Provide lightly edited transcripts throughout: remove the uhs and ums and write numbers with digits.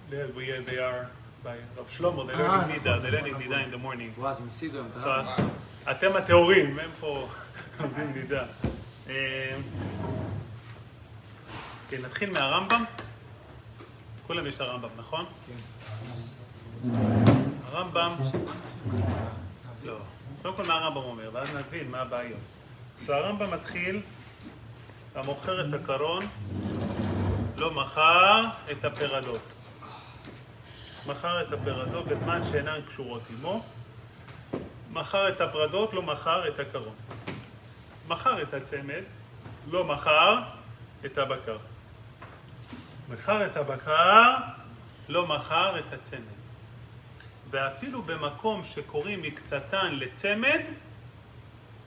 They are by Rav Shlomo, they learning Nida in the morning. וואו, אז הם הפסידו. So, אתם התיאורים, הם פה לומדים נידה. כן, נתחיל מהרמב"ם. כולם יש את הרמב"ם, נכון? כן. הרמב"ם... לא. קודם כל מה הרמב"ם אומר, ואז נבין מה הבעיות. So, הרמב"ם מתחיל, המוכר את הקרון, לא מכר את הפרדות. מכר את הפרדות בזמן שאינן קשורות עמו. מכר את הפרדות, לא מכר את הקרון. מכר את הצמד, לא מכר את הבקר. מכר את הבקר, לא מכר את הצמד. ואפילו במקום שקוראים מקצתן לצמד,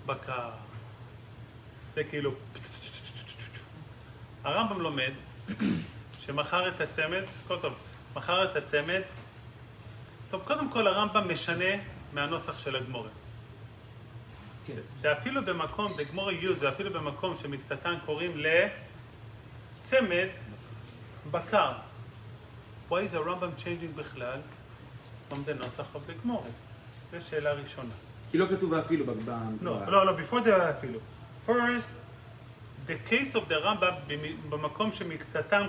בקר. זה כאילו... הרמב"ם לומד שמכר את הצמד, טוב, מכר את הצמד, טוב, קודם כל הרמב"ם משנה מהנוסח של הגמורה. כן. ואפילו במקום, בגמורה י' זה אפילו במקום שמקצתן קוראים לצמד, בקר. Why is the Rambam changing בכלל from the נוסח of the גמורה? זו שאלה ראשונה. כי לא כתוב אפילו בגמרא. לא, before the אפילו. First, the case of the Rambam במקום שמקצתם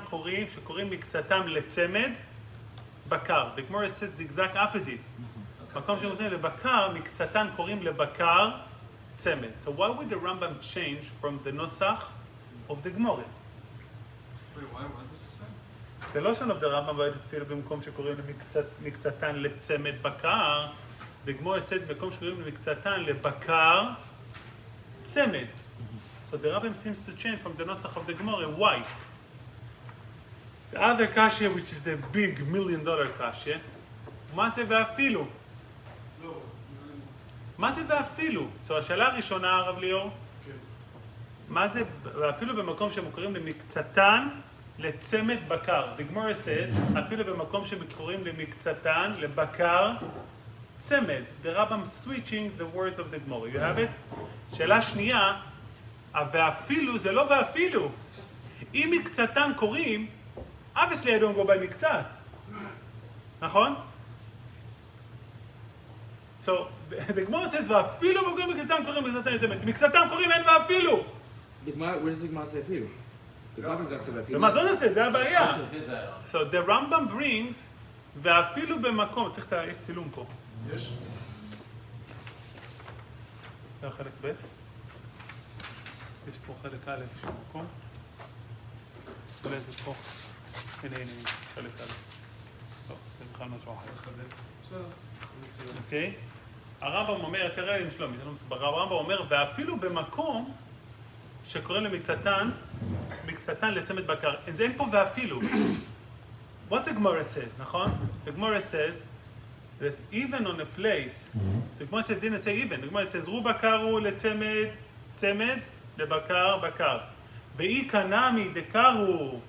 שקוראים מקצתם לצמד, בקר. The Gemara says the exact opposite. מקום שקוראים לבקר, מקצתן קוראים לבקר, צמד. So why would the Rambam change from the נוסח of the Gemara? Wait, what does it say? זה לא של the Rambam, אפילו במקום שקוראים למקצתן לצמד בקר, the Gemara said במקום שקוראים למקצתן לבקר, צמד. So the Rambam seems to change from the Nosach of the Gemara. Why? The other kasha, which is the big $1 million kasha, מה זה ואפילו? מה זה ואפילו? So השאלה הראשונה, הרב ליאור, מה זה ואפילו במקום שמוכרים למקצתן לצמד בקר? The Gemara says, אפילו במקום שמוכרים למקצתן לבקר צמד. The Rambam switching the words of the Gemara. You have it? שאלה שנייה, ואפילו זה לא ואפילו. אם מקצתן קוראים, obviously I don't go by מקצת. נכון? So, the Gemara says, ואפילו מקצתן קוראים מקצתן לצמד. מקצתן קוראים אין ואפילו. where does the Gemara say אפילו? The Gemara doesn't say אפילו. ומה זאת עושה? זה הבעיה. So, the Rambam brings, ואפילו במקום, צריך את יש צילום פה. יש. זה החלק ב'. יש פה חלק א' של מקום. אולי זה פה. הנה, חלק א'. טוב, זה בכלל משהו אחר. בסדר. אוקיי? הרמב"ם אומר, תראה עם שלומי, הרמב"ם אומר, ואפילו במקום שקוראים למקצתן לצמד בקר. אין פה ואפילו. What's the Gemara says, נכון? The Gemara says that even on a place, the Gemara says, didn't say even, the Gemara says, רו בקרו לצמד, צמד, לבקר, בקר. ואי קנמי דקרו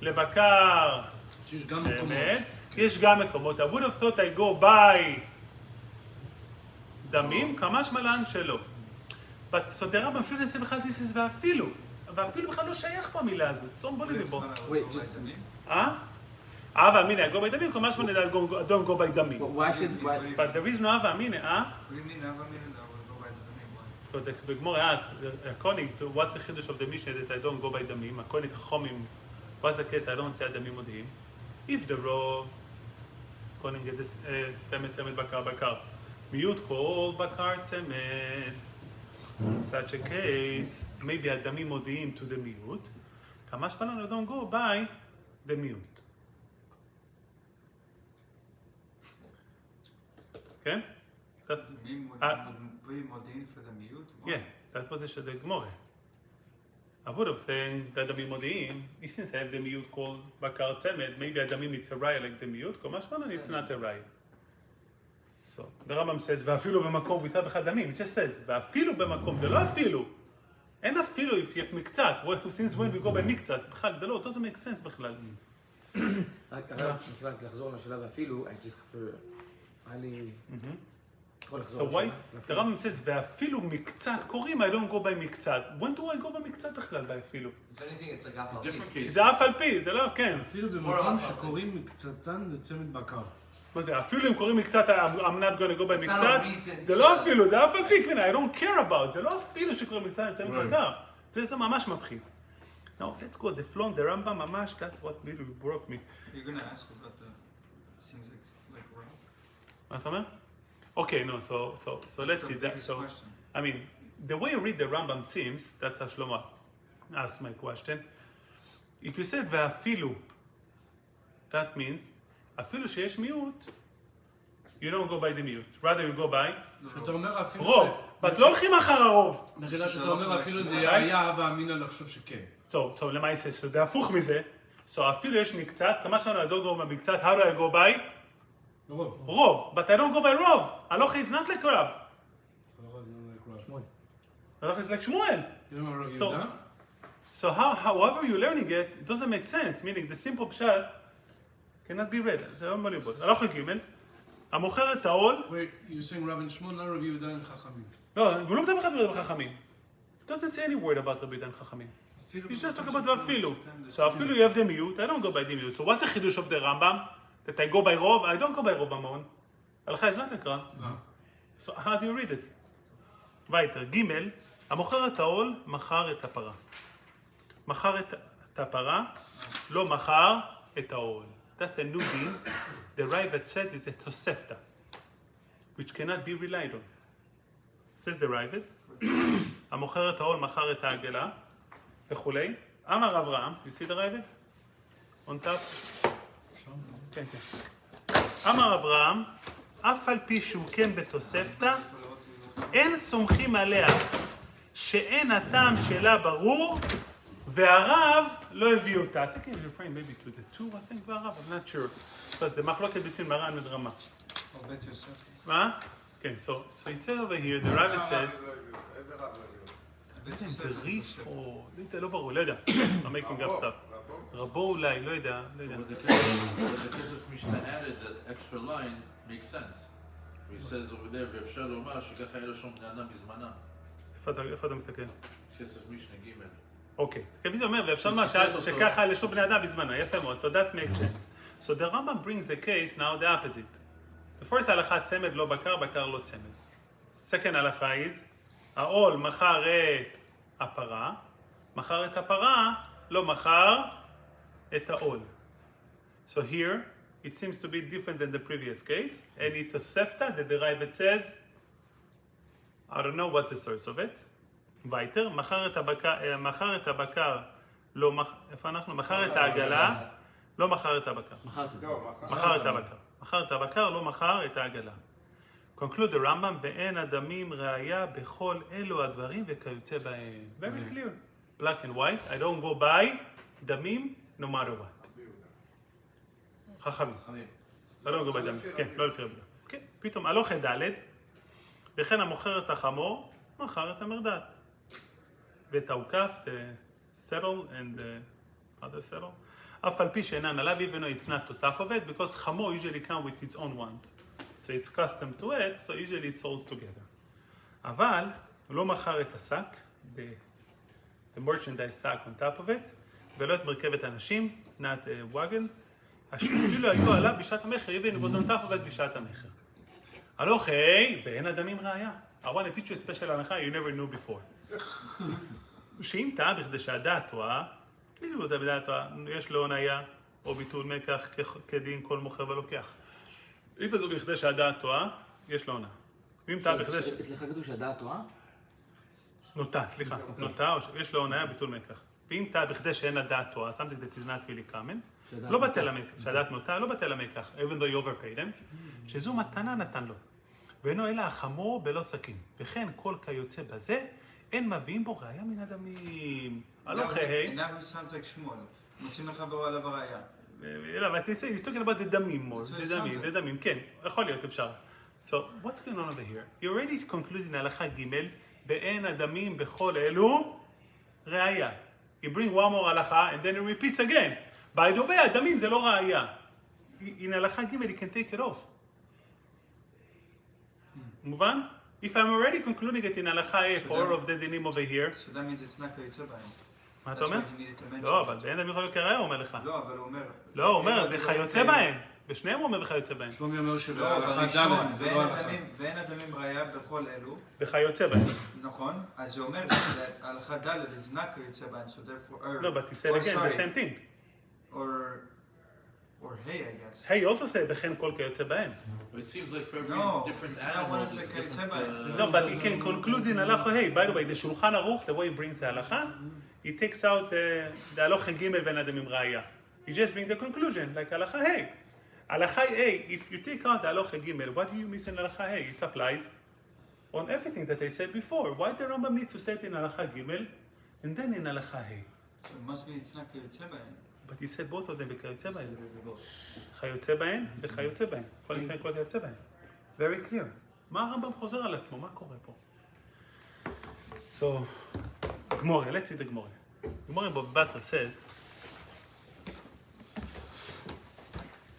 לבקר, צמד, יש גם מקומות. I would have thought I go by דמים, כמה שמלן שלא. But so the Rambam should have said בכלל this is ואפילו. ואפילו בכלל לא שייך פה המילה הזאת. So unbelievable. ואמינה, I go by דמים, כמה שמלן I don't go by דמים. But there is no ואמינה, What do you mean, Avamina, that would go by the name? So the Gemara asks, according to what's the chiddush of the Mishnah that I don't go by damim, according to Chomim, what's the case I don't say damim modihim? If the rov, according to this tzemed bakar, miut kol bakar tzemed, in such a case, maybe a damim modihim to the miut, kamash palan I don't go by the miut. Okay? That's... Modin for the miut? Yeah, that's what the Gemara. I would have think that the Modi'im, since I have the miut called Bakar Tzemed, maybe Adamim it's a raya like the miut, Komashmanan it's not a raya. So, the Rambam says, ואפילו במקום without בכלל דמים, it just says, ואפילו במקום, זה לא אפילו. אין אפילו if you have מקצת, since when we go by מקצת, בכלל, זה לא, it doesn't make sense בכלל. רק לחזור לשאלה ואפילו, I just, היה לי So why? The Rambam says, ואפילו מקצת קוראים, I don't go by מקצת. When do I go by מקצת בכלל באפילו? If anything, it's like אף על פי. זה אף על פי, זה לא, כן. אפילו במקום שקוראים מקצתן זה צמד בקר. מה זה, אפילו אם קוראים מקצת, I'm not going to go by It's not מקצת? a reason זה to- לא אפילו, זה אף על פי, I don't care about, זה לא אפילו שקוראים מקצת, זה צמד בקר. זה ממש מפחיד. Now, let's go, the flow, the Rambam ממש, that's what really broke me. You're gonna ask about the. Seems like Rav. מה אתה אומר? Okay, no, so let's see that. Biggest So, question. I mean, the way you read the Rambam seems, that's how Shlomo asked my question. If you said ואפילו, that means, אפילו שיש מיעוט, you don't go by the מיעוט. Rather you go by שאתה אומר אפילו... רוב. but לא הולכים אחר הרוב. מחילה שאתה אומר אפילו זה היה ואמינא לחשוב שכן. So למעשה, זה הפוך מזה. So אפילו יש מקצת, כמה שנה I don't go by מקצת, how do I go by? רוב. רוב. But I don't go by רוב. הלוך is not like רב. הלוך is like שמואל. So however you're learning it doesn't make sense. Meaning the simple pshat cannot be read. זה unbelievable. הלוך ג' המוכר את העול. Wait, you're saying רב שמואל, לא רבי יהודה הם חכמים. לא, הוא לא מדבר בכלל בחכמים. It doesn't say any word about רבי יהודה חכמים. אפילו You just talk במקום about שקוראים אפילו. מקצתן, So אפילו you have the mute, I don't go by the mute. So what's the חידוש of the Rambam? That I go by רוב? I don't go by רוב המון. הלכה is not לקרא. So how do you read it? וייטר, ג' המוכר את העול, מכר את הפרה. מכר את הפרה, לא מכר את העול. That's a new deal. The Ravid says it's a tosefta, which cannot be relied on. Says the Ravid. המוכר את העול, מכר את העגלה, וכולי. אמר אברהם, you see the Ravid? On top? כן, כן. אמר אברהם, אף על פי שהוא כן בתוספתא, אין סומכים עליה שאין הטעם שלה ברור, והרב לא הביא אותה. I think I'm referring maybe to the two, I think, והרב, I'm not sure. זה מחלוקת between מרן ודרמה. או בית יוסף. מה? כן, so it says over here, the rabbi said, בית זה יוסף. ריף או... לא ברור, לא יודע. I'm making up stuff. רבו אולי, לא יודע, לא יודע. But the case of Mishnah added that extra line makes sense. He says over there, ואפשר לומר שככה היה לשון בני אדם בזמנם. איפה אתה מסתכל? כסף משנה ג'. אוקיי. כפי זה אומר, ואפשר לומר שככה לשוב בני אדם בזמנה. יפה מאוד, so that makes sense. So the Rambam brings the case now the opposite. The first הלכה צמד לא בקר, בקר לא צמד. Second הלכה is, העול מכר את הפרה, מכר את הפרה, לא מכר את העול. So here, it seems to be different than the previous case, and it's a sefta that the Ravid says, I don't know what's the source of it. וייטר, מכר את הבקר, לא מכר, איפה אנחנו? מכר את העגלה, לא מכר את הבקר. מכר את הבקר. מכר את הבקר, לא מכר את העגלה. Conclude the Rambam, ואין הדמים ראיה בכל אלו הדברים וכיוצא בהם. Very clear. Black and white, I don't go by דמים no matter what. חכמים. I don't go by דמים. כן, לא לפי רבי. כן, פתאום הלוך ד' וכן המוכר את החמור, מכר את המרדת. ואת האוכף, the settle and the other settle. אף על פי שאינן עליו, even though it's not to top of it, because חמור usually come with its own ones. So it's custom to it, so usually it sells together. אבל הוא לא מכר את השק, the merchandise sack on top of it, ולא את מרכבת האנשים, not a wagon, אפילו היו עליו בשעת המחר, even it was on top of it בשעת המחר. הלוך, ואין הדמים ראיה. I want to teach you a special הנחה you never knew before. שאם טעה בכדי שהדעת טועה, בדיוק אותה בדעת טועה, יש לו הונאה או ביטול מקח כדין כל מוכר ולוקח. אם זו בכדי שהדעת טועה, יש לו הונאה. ואם טעה בכדי סליחה, כתוב שהדעת טועה? נוטה, סליחה. נוטה, או יש לו הונאה ביטול מקח. ואם טעה בכדי שאין הדעת טועה, something that is not really common, לא בטל המקח, שהדעת נוטה, לא בטל המקח, even though you overpaid him, שזו מתנה נתן לו. ואינו אלא החמור בלא סכין. וכן כל כיוצא בזה, אין מביאים בו ראיה מן הדמים. הלוך And now he sounds like שמואל. מוצאים לחברו עליו הראיה. אלא, אבל תעשה, he's talking about the דמים more. the דמים, כן, יכול להיות, אפשר. So, what's going on over here? You already concluded in הלכה ג' באין הדמים בכל אלו ראיה. You bring one more הלכה and then it repeats again. By the way, הדמים זה לא ראיה. In הלכה ג' you can take it off. מובן? If I'm already concluding it in הלכה A, for all of the dinim over here, So that means it's not כיוצא בהם. מה אתה That's אומר? why he needed to mention לא, it. אבל באין אדם יכול להיות כראיה, הוא אומר לך. לא, אבל הוא אומר... לא, הוא אומר, אין וכיוצא הדברים בהם. בשניהם הוא אומר וכיוצא בהם. שלומי אומר לא, שבהלכה בראשון, ד' זה לא הלכה. ואין אדמים ראיה בכל אלו, וכיוצא בהם. נכון? אז זה אומר שההלכה ד' is not כיוצא בהם, so therefore... No, but he said again the same thing. Or hey, I guess. Hey, he also said וכן כל כיוצא בהם. It seems like for every No, different it's not one animal, of the there's כיוצא different... בהם. No, but he can conclude in הלכה hey. By the way, the שולחן ערוך, the way he brings the הלכה, he takes out the הלכה ג' ואין אדם עם ראיה. He just brings the conclusion, like הלכה hey. הלכה A, if you take out the הלכה ג', what do you miss in הלכה A? It applies on everything that I said before. Why the Rambam needs to say it in הלכה ג' and then in הלכה A? So it must be it's not כיוצא בהם. But he said both of them וכיוצא בהם. כיוצא בהם וכיוצא בהם. יכול לקרוא כל כיוצא בהם. Very clear. מה הרמב"ם חוזר על עצמו? מה קורה פה? So, גמורה, let's see the גמורה. גמורה בבצר says,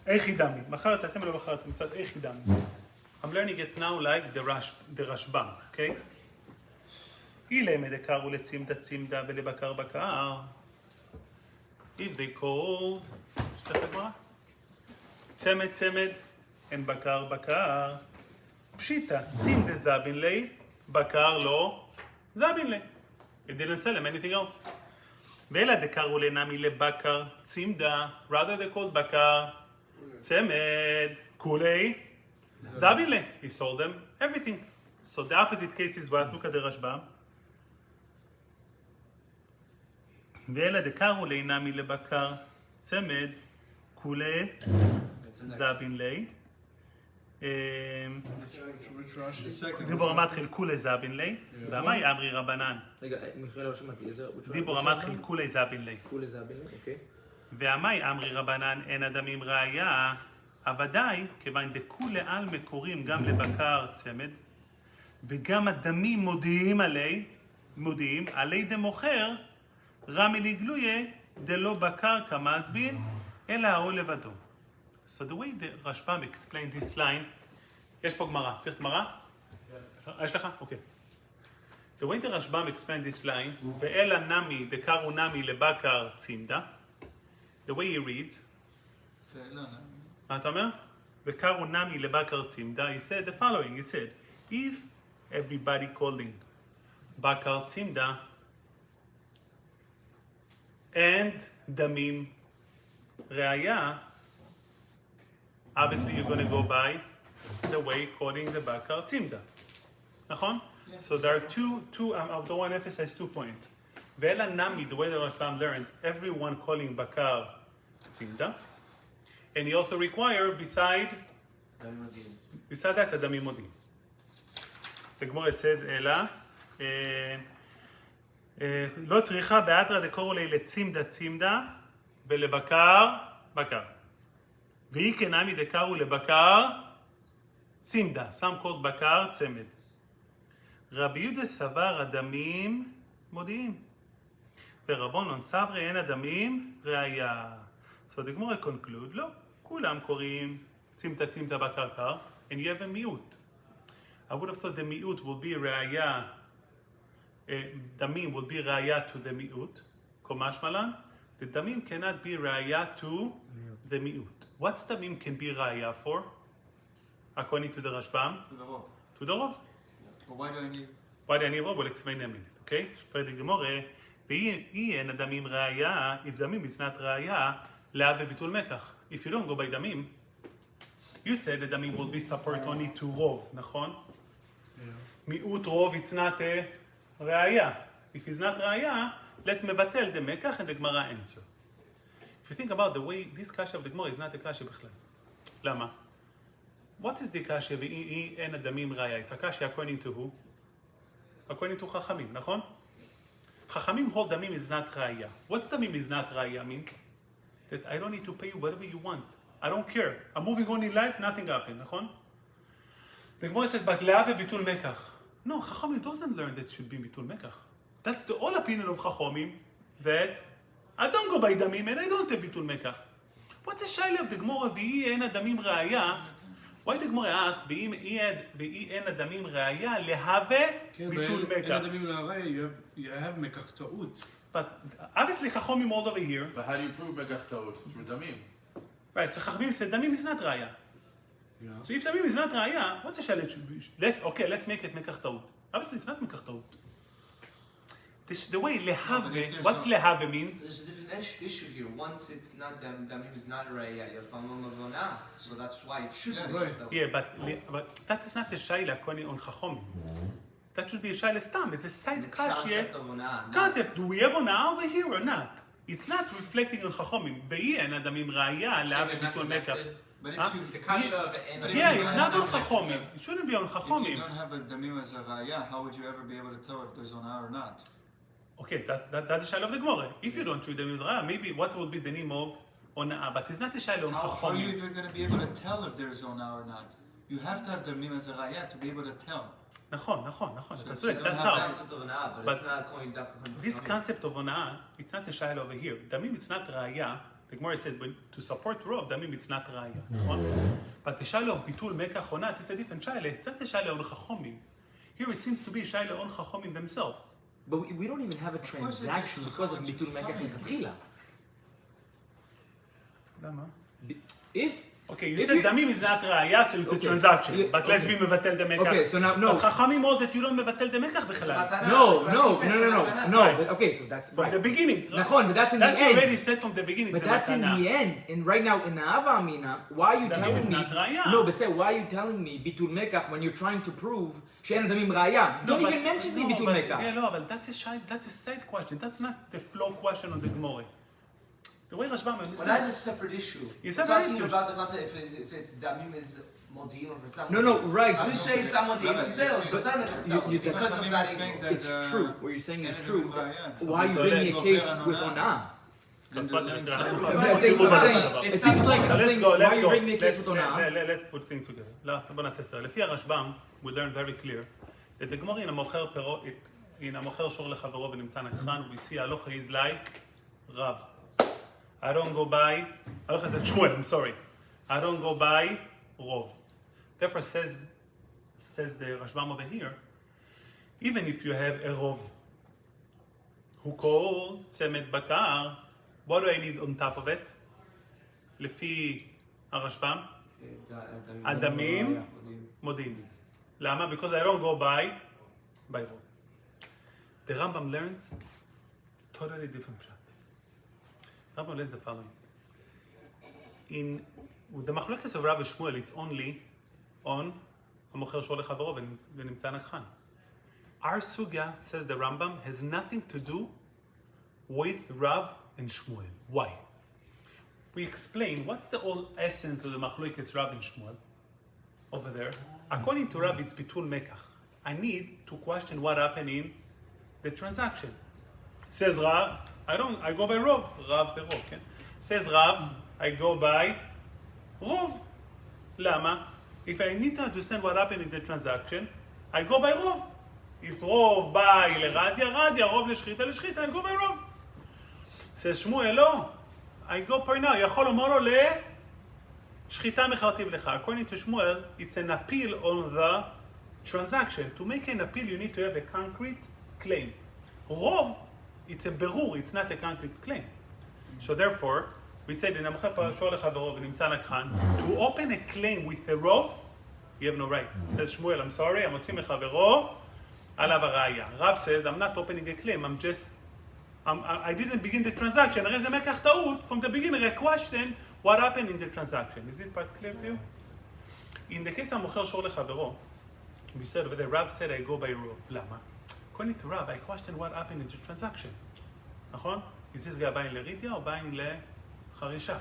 איך ידמי? מחרת אתם לא מחרתם קצת, איך ידמי? I'm learning it now like the רשב"ם, okay? אילמה דקרו לצימדה צימדה ולבקר בקר. If they called, שתת הגמרא? צמד צמד, אין בקר בקר. פשיטה, צימדה זבין לי, בקר לא זבין לי. It didn't sell him anything else. ואלה דקרו לנמי לבקר צימדה, rather they called בקר צמד, כולי זבין לי. He sold them everything. So the opposite case is what? Look at the רשב"ם. ואלה דקרו לינמי לבקר צמד, כולי זבין לי. דיבור המתחיל כולי זבין לי. והמאי אמרי רבנן. רגע, מיכאל לא שמעתי, איזה... דיבור המתחיל כולי זבין לי. כולי זה הבילה, אוקיי. והמאי אמרי רבנן אין אדמים ראיה, הוודאי, כיוון דכולי על מקורים גם לבקר צמד, וגם הדמים מודיעים עלי דמוכר, רמי לגלויה דלא בקר כמזבין, אלא ההוא לבדו. So the way the Rashbam explained this line, יש פה גמרא, צריך גמרא? יש לך? אוקיי. The way the Rashbam explained this line, ואלה נמי דקרו נמי לבקר צימדה, the way he reads, מה אתה אומר? וקרו נמי לבקר צימדה, he said the following, he said, if everybody calling בקר צימדה, and דמים ראיה, obviously you're going to go by the way calling the bakar tzimda. נכון? So there are two I don't want to emphasize 2 points. Ve'ela nami, the way the Rashbam learns, everyone calling bakar tzimda. And he also require beside that the damim modim. The Gemara says, Ela, לא צריכה באתרא דקורו לי לצימדה צימדה ולבקר בקר. והיא כנמי דקרו לבקר צימדה, some called בקר צמד. רבי יהודה סבר הדמים מודיעים. ורבונון סברי אין הדמים ראיה. So the Gemara conclude, לא, כולם קוראים צימדה צימדה בקר קר, and you have a מיעוט. I would have thought the מיעוט will be ראיה, דמים will be ראיה to the מיעוט, קומש מלן, the דמים cannot be ראיה to the מיעוט. What's דמים can be ראיה for? According to the Rashbam? To the rov. To the rov. But why do I need... Why do I need rov? We'll explain in a minute, okay? שפרד הגמורה, ואי אין הדמים ראיה, if דמים is not ראיה, לאו וביטול מקח. If you don't go by דמים, you said that דמים will be support only to rov, נכון? מיעוט רוב it's not ראיה. If it's not ראיה, let's מבטל the מקח and the Gemara answer. If you think about the way this kasha of the Gemara is not a kasha בכלל. למה? What is the kasha ואי אין הדמים ראיה? It's a kasha according to who? According to חכמים, נכון? חכמים hold דמים is not ראיה. What's דמים is not ראיה means? That I don't need to pay you whatever you want. I don't care. I'm moving on in life, nothing happened, נכון? The Gemara said, but לאו וביטול מקח. No, חכמים doesn't learn that it should be ביטול מקח. That's the whole opinion of חכמים, that I don't go by דמים and I don't take ביטול מקח. What's the shaila of the Gemara ואי אין הדמים ראיה? Why the Gemara ask, באי אין הדמים ראיה להווה כן, ביטול ואין מקח? הדמים להראי, you have מקח טעות. But obviously Chachomim all over here. But how do you prove megach ta'ut? It's through damim. Right, so Chachomim said damim is not raya. Yeah. So if damim is not raya, what's the shayla? Okay, let's make it mekach ta'ut. Obviously it's not mekach ta'ut. The way lehave, what's lehave means? There's a different issue here. Once it's not damim is not raya, so that's why it should be. Right. Yeah, but that is not a shayla koni on Chachomim. That should be a shayla stam. It's a side The kashya. concept of onah. Concept, do we have onah over here or not? It's not reflecting on Chachomim. Be'i en adamim raya lehave bitul mekach. But if Huh? you, The kasha of But if Yeah, you it's don't not on have a- Chachomim. It shouldn't be on if you Chachomim. don't have a damim as a raya, how would you ever be able to tell if there's onah or not? Okay, that's the shayla of the Gemara. If you don't treat them with raya, maybe what will be the name of onah? But it's not the shayla on How are you Chachomim. even going to be able to tell if there's onah or not? You have to have damim as a raya to be able to tell. נכון. אתה if צודק, you don't that's have how. that- concept of onah, but But it's not going dafka. This concept of onah, it's not a shayla over here. Damim, it's not raya. The Gemara says to support rov, damim, it's not raya. נכון? But the shayla of bitul mekach onah is a different shayla. It's not a shayla on Chachomim. Here it seems to be a shayla on Chachomim themselves. But we don't even have a course it's transaction because of Chacham, ביטול מקח מלכתחילה. למה? If Okay, you If said you- damim is not raya, so it's a Okay. transaction. Yeah, But let's be okay. mevatel the mekach. Okay, so now- no. But Chachamim hold that you don't mevatel the mekach בכלל. no, but okay, so that's From right. the beginning. נכון, but that's in the That's end. already said from the beginning. But it's a that's in matana. the end. And right now, in the Hava Amina, why are you Damim telling is me? not raya. No, but say, why are you telling me ביטול מקח when you're trying to prove שאין הדמים ראיה? Don't even mention me ביטול מקח. Yeah, no, but that's a side question. That's not the flow question on the Gemara. The way Rashbam Well, that's a separate issue. It's We're a separate talking issue. about the concept if it's damim is modim or if it's not. No, no, modim. right. I'm just saying it's not modim. Rabbi, You say, oh, so it's not you- because of Chachamim that are saying ego. that, It's true. What you're saying is אין true. הדמים ראיה. So Why are you so bringing a let's case go with on onah? Then the But living let's- sacrifice. let's- I'm let's- saying, let's- it seems like I'm let's saying, go, why let's are you go. bringing me a case with onah? Let's put things together. בוא נעשה סדר. לפי הרשב"ם, we learn very clear that the Gemara in המוכר פירות, in המוכר שור לחברו ונמצא נקחן, we see הלוך is like רב. I don't go by, הלוך is שמואל, I'm sorry. I don't go by רוב. Therefore says the Rashbam over here, even if you have a רוב, who called צמד בקר, what do I need on top of it? לפי הרשב"ם, הדמים מודיעין. למה? Because I don't go by רוב. The Rambam learns totally different pshat. Rambam learns the following. In the machlokes of Rav Shmuel, it's only on המוכר שור לחברו ונמצא נקחן. Our sugya, says the Rambam, has nothing to do with Rav and Shmuel. Why? We explain what's the whole essence of the machlokes Rav and Shmuel over there. According to Rav, it's bitul mekach. I need to question what happened in the transaction. Says Rav, I go by Rov. Rav זה רוב, כן? Says Rav, I go by Rov. למה? If I need to understand what happened in the transaction, I go by Rov. If Rov by לרדיה, רדיה, רוב לשחיטה, לשחיטה, I go by Rov. Says Shmuel, לא. I go by now. יכול לומר לו לשחיטה מכרתיו לך. According to Shmuel, it's an appeal on the transaction. To make an appeal, you need to have a concrete claim. Rov, it's a ברור, it's not a concrete claim. So therefore, we said in המוכר שור לחברו ונמצא נקחן, to open a claim with a רוב, you have no right. Says Shmuel, I'm sorry, המוציא מחברו, עליו הראיה. Rav says, I'm not opening a claim, I didn't begin the transaction. הרי זה מקח טעות, from the beginning I question what happened in the transaction. Is it part clear to you? In the case המוכר שור לחברו, we said over there, Rav said I go by רוב. למה? According to Rav, I question what happened in the transaction. נכון? Is this guy buying לרידיה or buying לחרישה?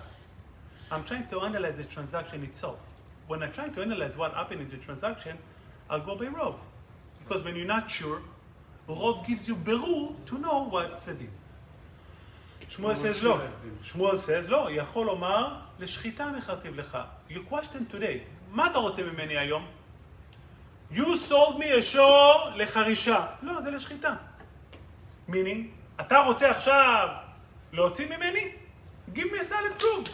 I'm trying to analyze the transaction itself. When I try to analyze what happened in the transaction, I'll go by Rov. Because when you're not sure, Rov gives you ברור to know what's the deal. Shmuel says לא. Shmuel says לא, יכול לומר לשחיטה מכרתיו לך. You question today, מה אתה רוצה ממני היום? You sold me a shore לחרישה. לא, זה לשחיטה. Meaning, אתה רוצה עכשיו להוציא ממני? Give me a solid proof.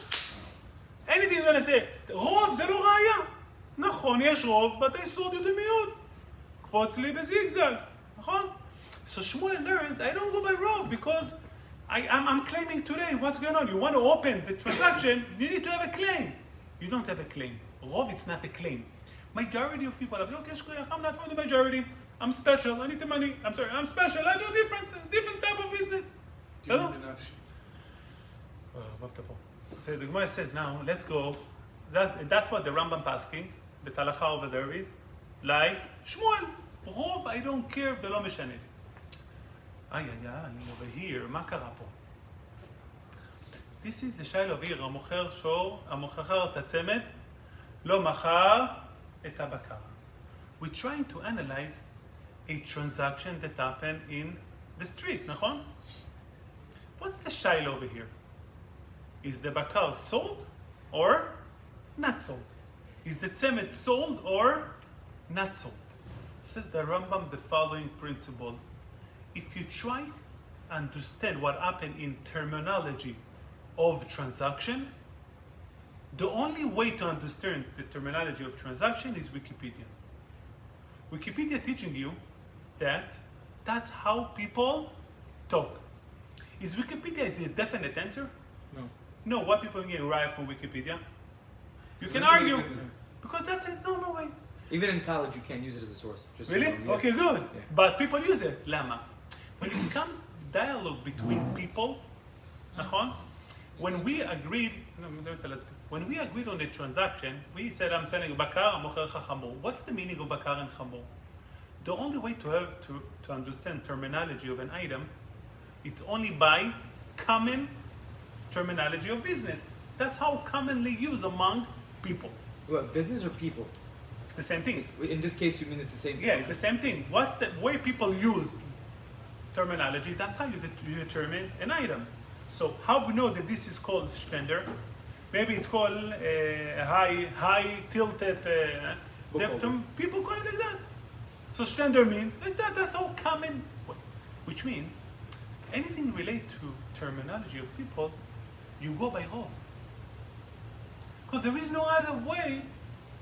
Anything you're gonna say, רוב זה לא ראיה. נכון, יש רוב, בתי סוד יודעים מיעוט. קפוץ לי בזיגזג, נכון? So Shmuel learns, I don't go by rov because I'm claiming today, what's going on? You want to open the transaction, you need to have a claim. You don't have a claim. Rov, it's not a claim. Majority of people are like, okay, I'm not for the majority. I'm special, I need the money. I'm special, I do different type of business. כאילו בנפשי. So the Gemara says now, let's go. That's what the Rambam asking, the Talacha over there is, like, Shmuel, רוב, I don't care, זה לא משנה. over here, מה קרה פה? This is the shayla over here, המוכר שור, המוכר את הצמד, לא מכר את הבקר. We're trying to analyze a transaction that happened in the street, נכון? What's the shayla over here? Is the bakar sold or not sold? Is the tzemet sold or not sold? Says the Rambam the following principle. If you try to understand what happened in terminology of transaction, the only way to understand the terminology of transaction is Wikipedia. Wikipedia teaching you that that's how people talk. Is Wikipedia a definite answer? No. No, what people get right from Wikipedia? You can argue. Because that's it. No way. Even in college, you can't use it as a source. Just so Really? you know, yeah. Okay, good. Yeah. But people use it. Lama. When it comes dialogue between people, נכון? When we agreed on the transaction, we said I'm selling bakar, I'm מוכר לך חמור. What's the meaning of bakar and חמור? The only way to understand terminology of an item, it's only by common terminology of business. That's how commonly used among people. What, business or people? It's the same thing. In this case, you mean it's the same thing? Yeah, it's the same thing. What's the way people use terminology? That's how you determine an item. So how we know that this is called stender? Maybe it's called high tilted. People call it like that. So stender means like that. That's how common. Which means anything related to terminology of people, you go by rov. Because there is no other way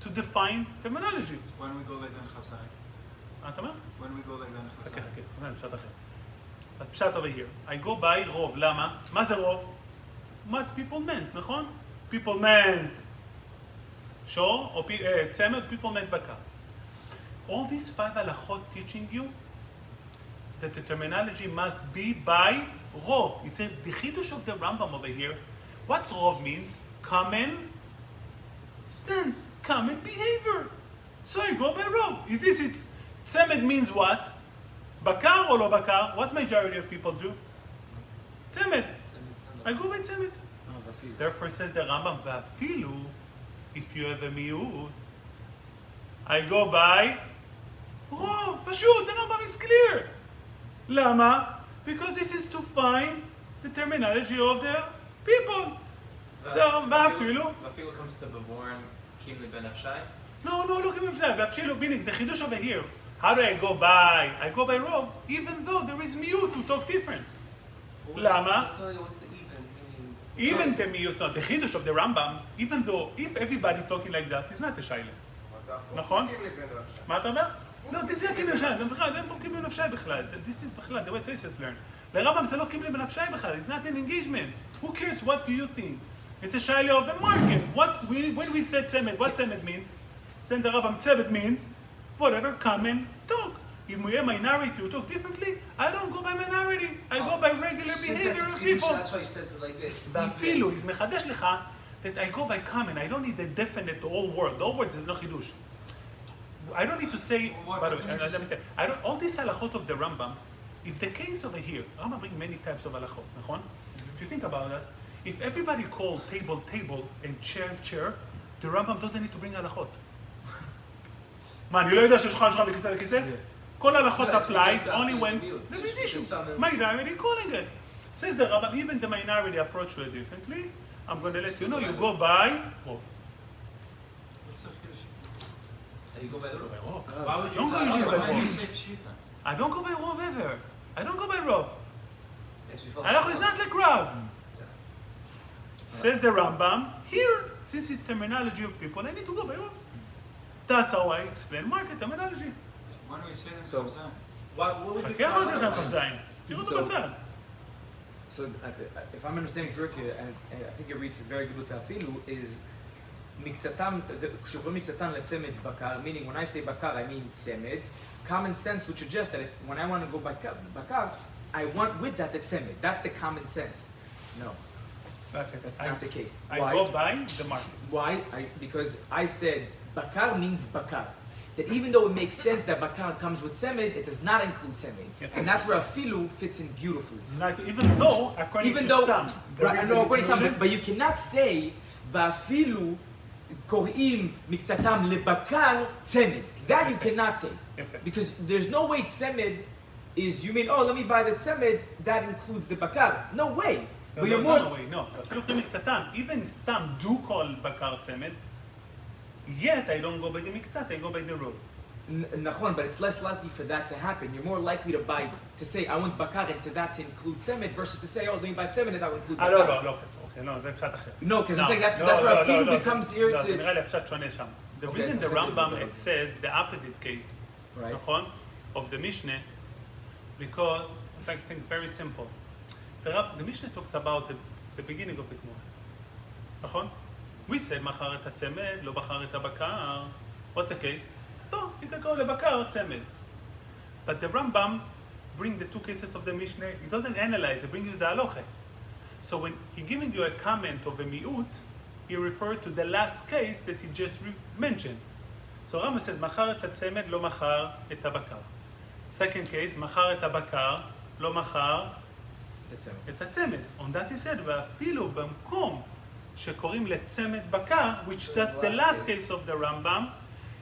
to define terminology. When we go like that, Chavzai. אתה אומר? When we go like that, חכה, Chavzai. פשט אחר. פשט over here. I go by רוב. למה? מה זה רוב? מה זה people meant, נכון? people meant שור, או צמד, people meant בקר. All these 5 הלכות teaching you that the terminology must be by רוב. It's the חידוש of the Rambam over here. What's רוב means? Common sense, common behavior. So I go by rov. Is this it? Tzemed means what? Bakar or lo bakar? What majority of people do? Tzemed. I go by tzemed. Therefore says the Rambam, Vafilu, if you have a miut, I go by rov. Pashut, the Rambam is clear. Lama? Because this is to find the terminology of the people. So, ואפילו... ואפילו comes to בבורן, קים לבן אפשי? No, look at me, ואפילו, meaning, the חידוש over here. How do I go by? I go by rov, even though there is miut who talk different. למה? What's the even? Even the miut, no, the חידוש of the Rambam, even though, if everybody talking like that, it's not a שיילה. נכון? מה אתה אומר? לא, זה קים לבן אפשי, זה בכלל, אין פה קים לבן אפשי בכלל. This is בכלל, the way Tosfos learn. לרמב"ם זה לא קים לבן אפשי בכלל, it's not an engagement. Who cares what do you think? It's a shayla of a market. When we said tzemed, what tzemed means? Send the Rambam, tzemed means whatever, come and talk. If we have minority who talk differently, I don't go by minority. I go by regular behavior of people. That's why he says it like this. ואפילו, is מחדש לך that I go by common. I don't need a definite whole word. The whole word is no חידוsh. I don't need to say, let me say, all these halachot of the Rambam, if the case over here, Rambam bring many types of halachot, נכון? If you think about that, if everybody called table, and chair, the Rambam doesn't need to bring halachot. מה, אני לא יודע ששולחן וכיסא לכיסא? כל ההלכות applies only when there is issue. Minority calling it. Says the Rambam, even the minority approach to it differently. I'm going to let you know, you go by rov. What's the חידוש? You go by the rov. Why would Don't go usually by Why do you rov. say pshita? I don't go by rov ever. I don't go by rov. It's before. Halach is not like Rav. Says the Rambam, here, since it's terminology of people, I need to go by rov. That's how I explain market terminology. Why don't we say them So- Kavzan? What would you חכה אמרתי לכם find? כ"ז. תראו אותו So- בצד. So if I'm understanding correctly, and I think it reads very good with Afilu, is מקצתם, כשקוראים מקצתם לצמד בקר, meaning when I say בקר I mean צמד, common sense would suggest that if, when I want to go בקר, I want with that the tzemid. That's the common sense. No, that's not the case. I Why? go by the market. Why? Because I said bakar means bakar. That even though it makes sense that bakar comes with tzemid, it does not include tzemid. Yes. And that's where afilu fits in beautifully. Like, even though, according Even to though, some, there right, is no, an according to some, inclusion. but you cannot say ואפילו קוראים מקצתם לבקר צמד. That you cannot say. יפה. Because there's no way tzemid is, you mean, oh, let me buy the tzemid, that includes the bakar. No way. But you're more... No, wait, no. אפילו קוראים מקצתם. Even some do call בקר צמד, yet I don't go by the מקצת, I go by the rule. Nachon, but it's less likely for that to happen. You're more likely to say, I want bakar, and to that to include tzemid, versus to say, oh, let me buy tzemid, and that would include bakar. לא, אוקיי, לא, זה פשט אחר. No, because I'm saying that's לא, where לא, afilu לא, becomes here לא, זה to... נראה לי הפשט שונה שם. The Okay, reason so the אחרי זה Rambam נדבר. it says the opposite case, Right. נכון? Of the Mishnah, because, in fact, I think it's very simple. The Mishnah talks about the beginning of the Gemara. נכון? We said, מכר את הצמד, לא מכר את הבקר. What's the case? טוב, יקראו לבקר צמד. But the Rambam bring the two cases of the Mishnah, he doesn't analyze, he brings you the halacha. So when he giving you a comment of a miut, he referred to the last case that he just mentioned. So Rambam says, מכר את הצמד, לא מכר את הבקר. Second case, מכר את הבקר, לא מכר את הצמד. On that he said, ואפילו במקום שקוראים לצמד בקר, which that's the last case of the Rambam,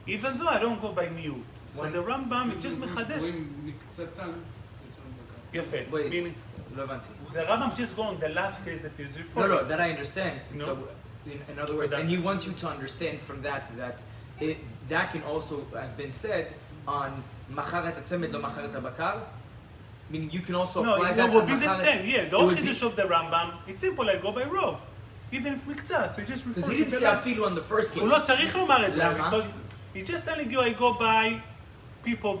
even though I don't go by miut. So the Rambam, it just מחדש. קוראים מקצתם לצמד בקר. יפה. Wait, Meaning, לא הבנתי. the Rambam just go on the last case that is No, referred. no, that I understand. No. So, in other words, and he wants you to understand from that that can also have been said on machar et hatzemed lo machar et habakar. Meaning you can also No, apply it that will on be the machar et- same. Yeah, the it whole would be- Chiddush of the Rambam, it's simple, I go by Rov. Even if miktzah, so you just refer Because he to didn't the say last. afilu on the first case. הוא לא צריך לומר את זה, למה? because he's just telling you, I go by people,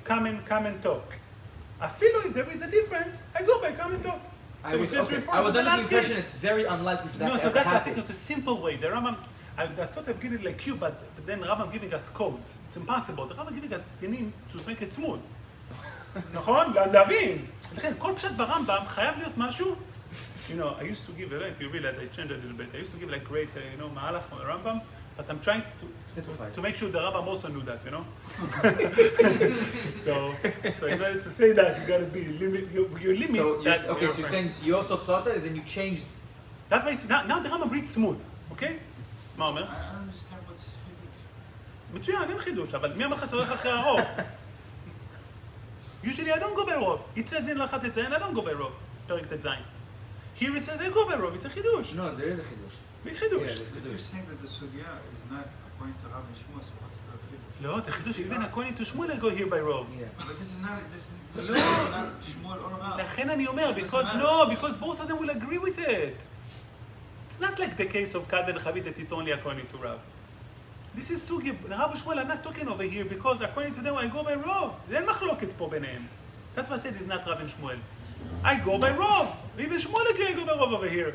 come and talk. אפילו if there is a difference, I go by come and talk. I So was, you just okay. refer I to was the under the last impression case. it's very unlikely for that No, to so ever that's I happen. think it's a simple way. The Rambam, I thought I'd give it like you, but then Rambam giving us codes. It's impossible. The Rambam giving us dinim to make it smooth. נכון? להבין. לכן, כל פשט ברמב"ם חייב להיות משהו. You know, I used to give, I don't know if you realize, I changed a little bit. I used to give like great, מהלך on the Rambam, but I'm trying Simplify. to make sure the Rambam also knew that, you know? so in order to say that, you gotta be, you limit So, that. okay, so you're saying you also thought that, and then you changed. That's why, now the Rambam reads smooth, okay? מה אומר? I don't understand what this is. מצוין, אין חידוש, אבל מי אמר לך שהולך אחרי הרוב? Usually I don't go by רוב. It says in הלכת ט"ז, I don't go by רוב, פרק ט"ז. Here it says I go by רוב, it's a חידוש. No, there is a chidush. בלי חידוש. Yeah, there's If you're chidush. saying that the sugya is not according to Rav and Shmuel, so what's the chiddush? לא, זה חידוש, even according to שמואל I go here by רוב. Yeah. But this is not No. not Shmuel or Rav. לכן אני אומר, It doesn't because matter. no, because both of them will agree with it. It's not like the case of Kad and Chavit that it's only according to Rav. This is סוגיה, רב ושמואל are not talking over here because according to them I go by רוב. אין מחלוקת פה ביניהם. That's why I said it's not Rav and Shmuel. I go by רוב. Even שמואל agree I go by רוב over here.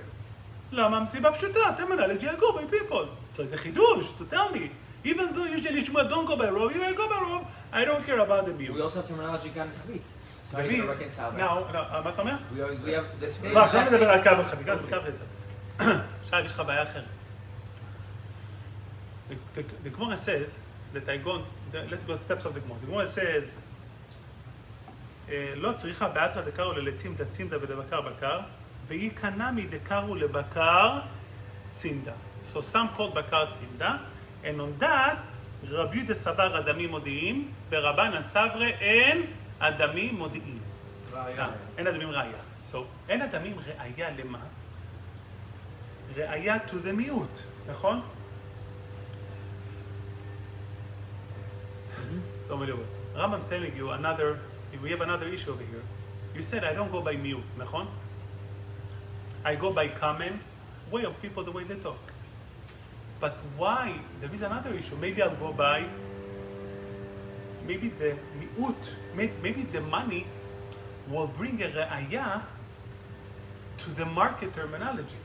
למה? מסיבה פשוטה, terminology I go by people. So it's a חידוש, to tell me. Even though usually Shmuel don't go by רוב, even I go by רוב, I don't care about the We view. also have terminology gan chavit. So That how are you means, gonna reconcile that? now, מה אתה אומר? We have the same. לא, עכשיו exact- נדבר על קו וחביגה, בקו רצח. עכשיו יש לך בעיה אחרת. The Gemara says that I go, let's go steps of the Gemara. The Gemara says, לא צריכה באתרא דקר ולצימדה צימדה ודבקר בקר, והיא קנמי דקר ולבקר צימדה. So some called בקר צימדה, and on that, רבי יהודה סבר אדמים מודיעים, ורבנן סברי אין אדמים מודיעים. ראיה. אין אדמים ראיה. So, אין אדמים ראיה למה? ראיה to the מיעוט, נכון? So, Rambam's telling you another, we have another issue over here. You said I don't go by מיעוט, נכון? I go by common way of people, the way they talk. But why? There is another issue. Maybe I'll go by, maybe the mi'ut, maybe the money will bring a re'aya to the market terminology.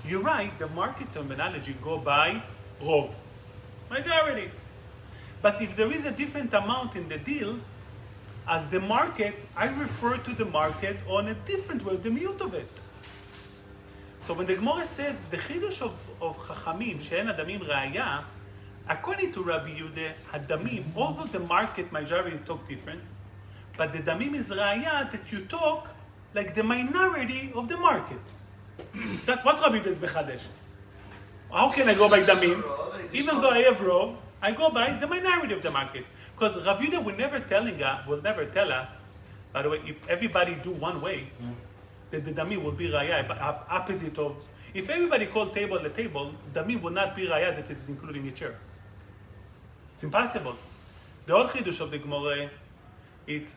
You're right, the market terminology go by rov, majority. But if there is a different amount in the deal, as the market, I refer to the market on a different way, the mi'ut of it. So when the Gemara says, the chidush of Chachamim, she'en adamim ra'aya, according to Rabbi Yehuda, hadamim, although the market majority talk different, but the damim is ra'aya that you talk like the minority of the market. That's what's Rabbi Yehuda's bechadesh. How can I go by damim? Even though I have rov, I go by the minority of the market. Because Rabbi Yehuda will never tell us, by the way, if everybody do one way, that the damim will be raya, opposite of, if everybody call table a table, damim will not be raya that is including a chair. It's impossible. The whole chidush of the Gemara, it's,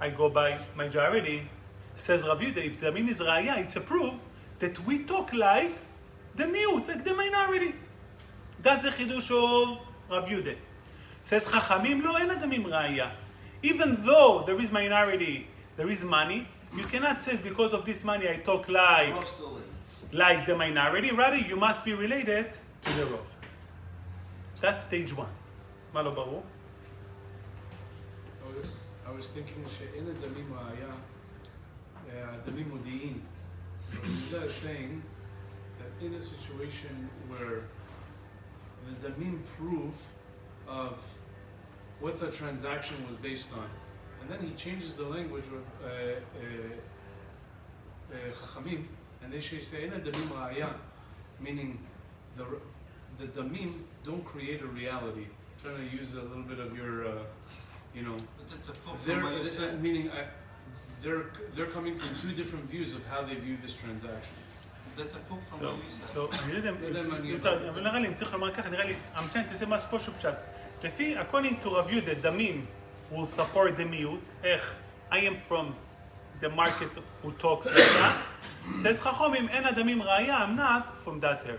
I go by majority, says Rabbi Yehuda, if damim is raya, it's a proof that we talk like the miut, like the minority. That's the chidush of Rabbi Yehuda. Says Chachamim, lo, en adamim raya. Even though there is minority, there is money, you cannot say because of this money I talk like the minority. Rather, you must be related to the rov. That's stage one. מה לא ברור? I was thinking שאין הדמים ראיה, הדמים מודיעין. Yehuda is saying that in a situation where the damim prove of what the transaction was based on, and then he changes the language of Chachamim, and they say "Ein damim ra'aya," meaning the damim don't create a reality. I'm trying to use a little bit of your, But that's a full from what you said. meaning they're coming from two different views of how they view this transaction. That's a full from what you said. So, אני לא יודע, אבל נראה לי, אם צריך לומר ככה, נראה לי, I'm trying to say מה פה שפשט. לפי, according to Rabbi Yehuda, דמים will support the miut, איך, I am from the market who talks like that. Says Chachamim, אין הדמים ראיה, I'm not from that area.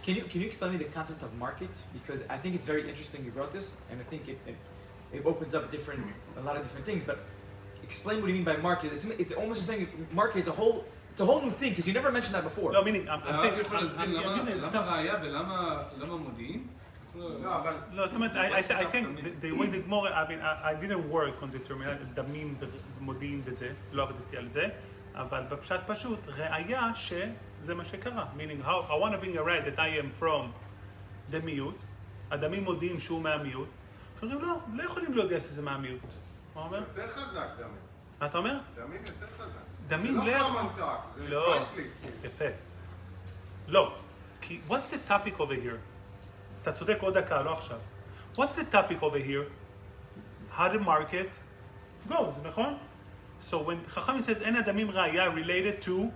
Can you explain me the concept of market? Because I think it's very interesting you brought this, and I think it opens up a lot of different things. But explain what you mean by market. It's almost just saying market is it's a whole new thing because you never mentioned that before. No, meaning, I'm saying, למה ראיה ולמה מודיעין? לא, זאת אומרת, I think the way the Gemara, I didn't work on the terminology, דמים ומודיעין וזה, לא עבדתי על זה, אבל בפשט פשוט, ראיה שזה מה שקרה. meaning, I want to bring a right that I am from the מיעוט, הדמים מודיעין שהוא מהמיעוט, אומרים לא יכולים להודיע שזה מהמיעוט. מה אומר? יותר חזק דמים. מה אתה אומר? דמים יותר חזק. דמים זה לא פרמנטק, זה פרייסליסט. יפה. לא. כי, what's the topic over here? אתה צודק עוד דקה, לא עכשיו. What's the topic over here? How the market goes, נכון? So when Chachamim says, אין הדמים ראיה related to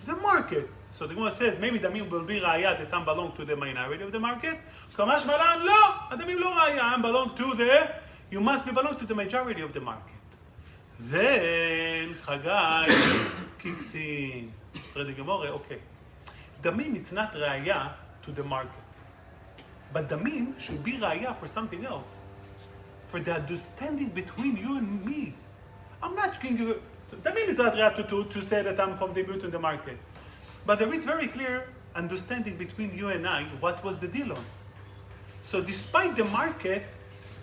the market. So the Gemara says, maybe דמים will be ראיה that belong to the minority of the market. כמה שמלן, לא! הדמים לא ראיה, belong to the, you must be belong to the majority of the market. Then, Chagai kicks in. Read the Gemara, okay. Damim, it's not raya to the market. But damim should be raya for something else. For the understanding between you and me. I'm not going to... Damim is not raya to say that I'm from the miut in the market. But there is very clear understanding between you and I what was the deal on. So despite the market,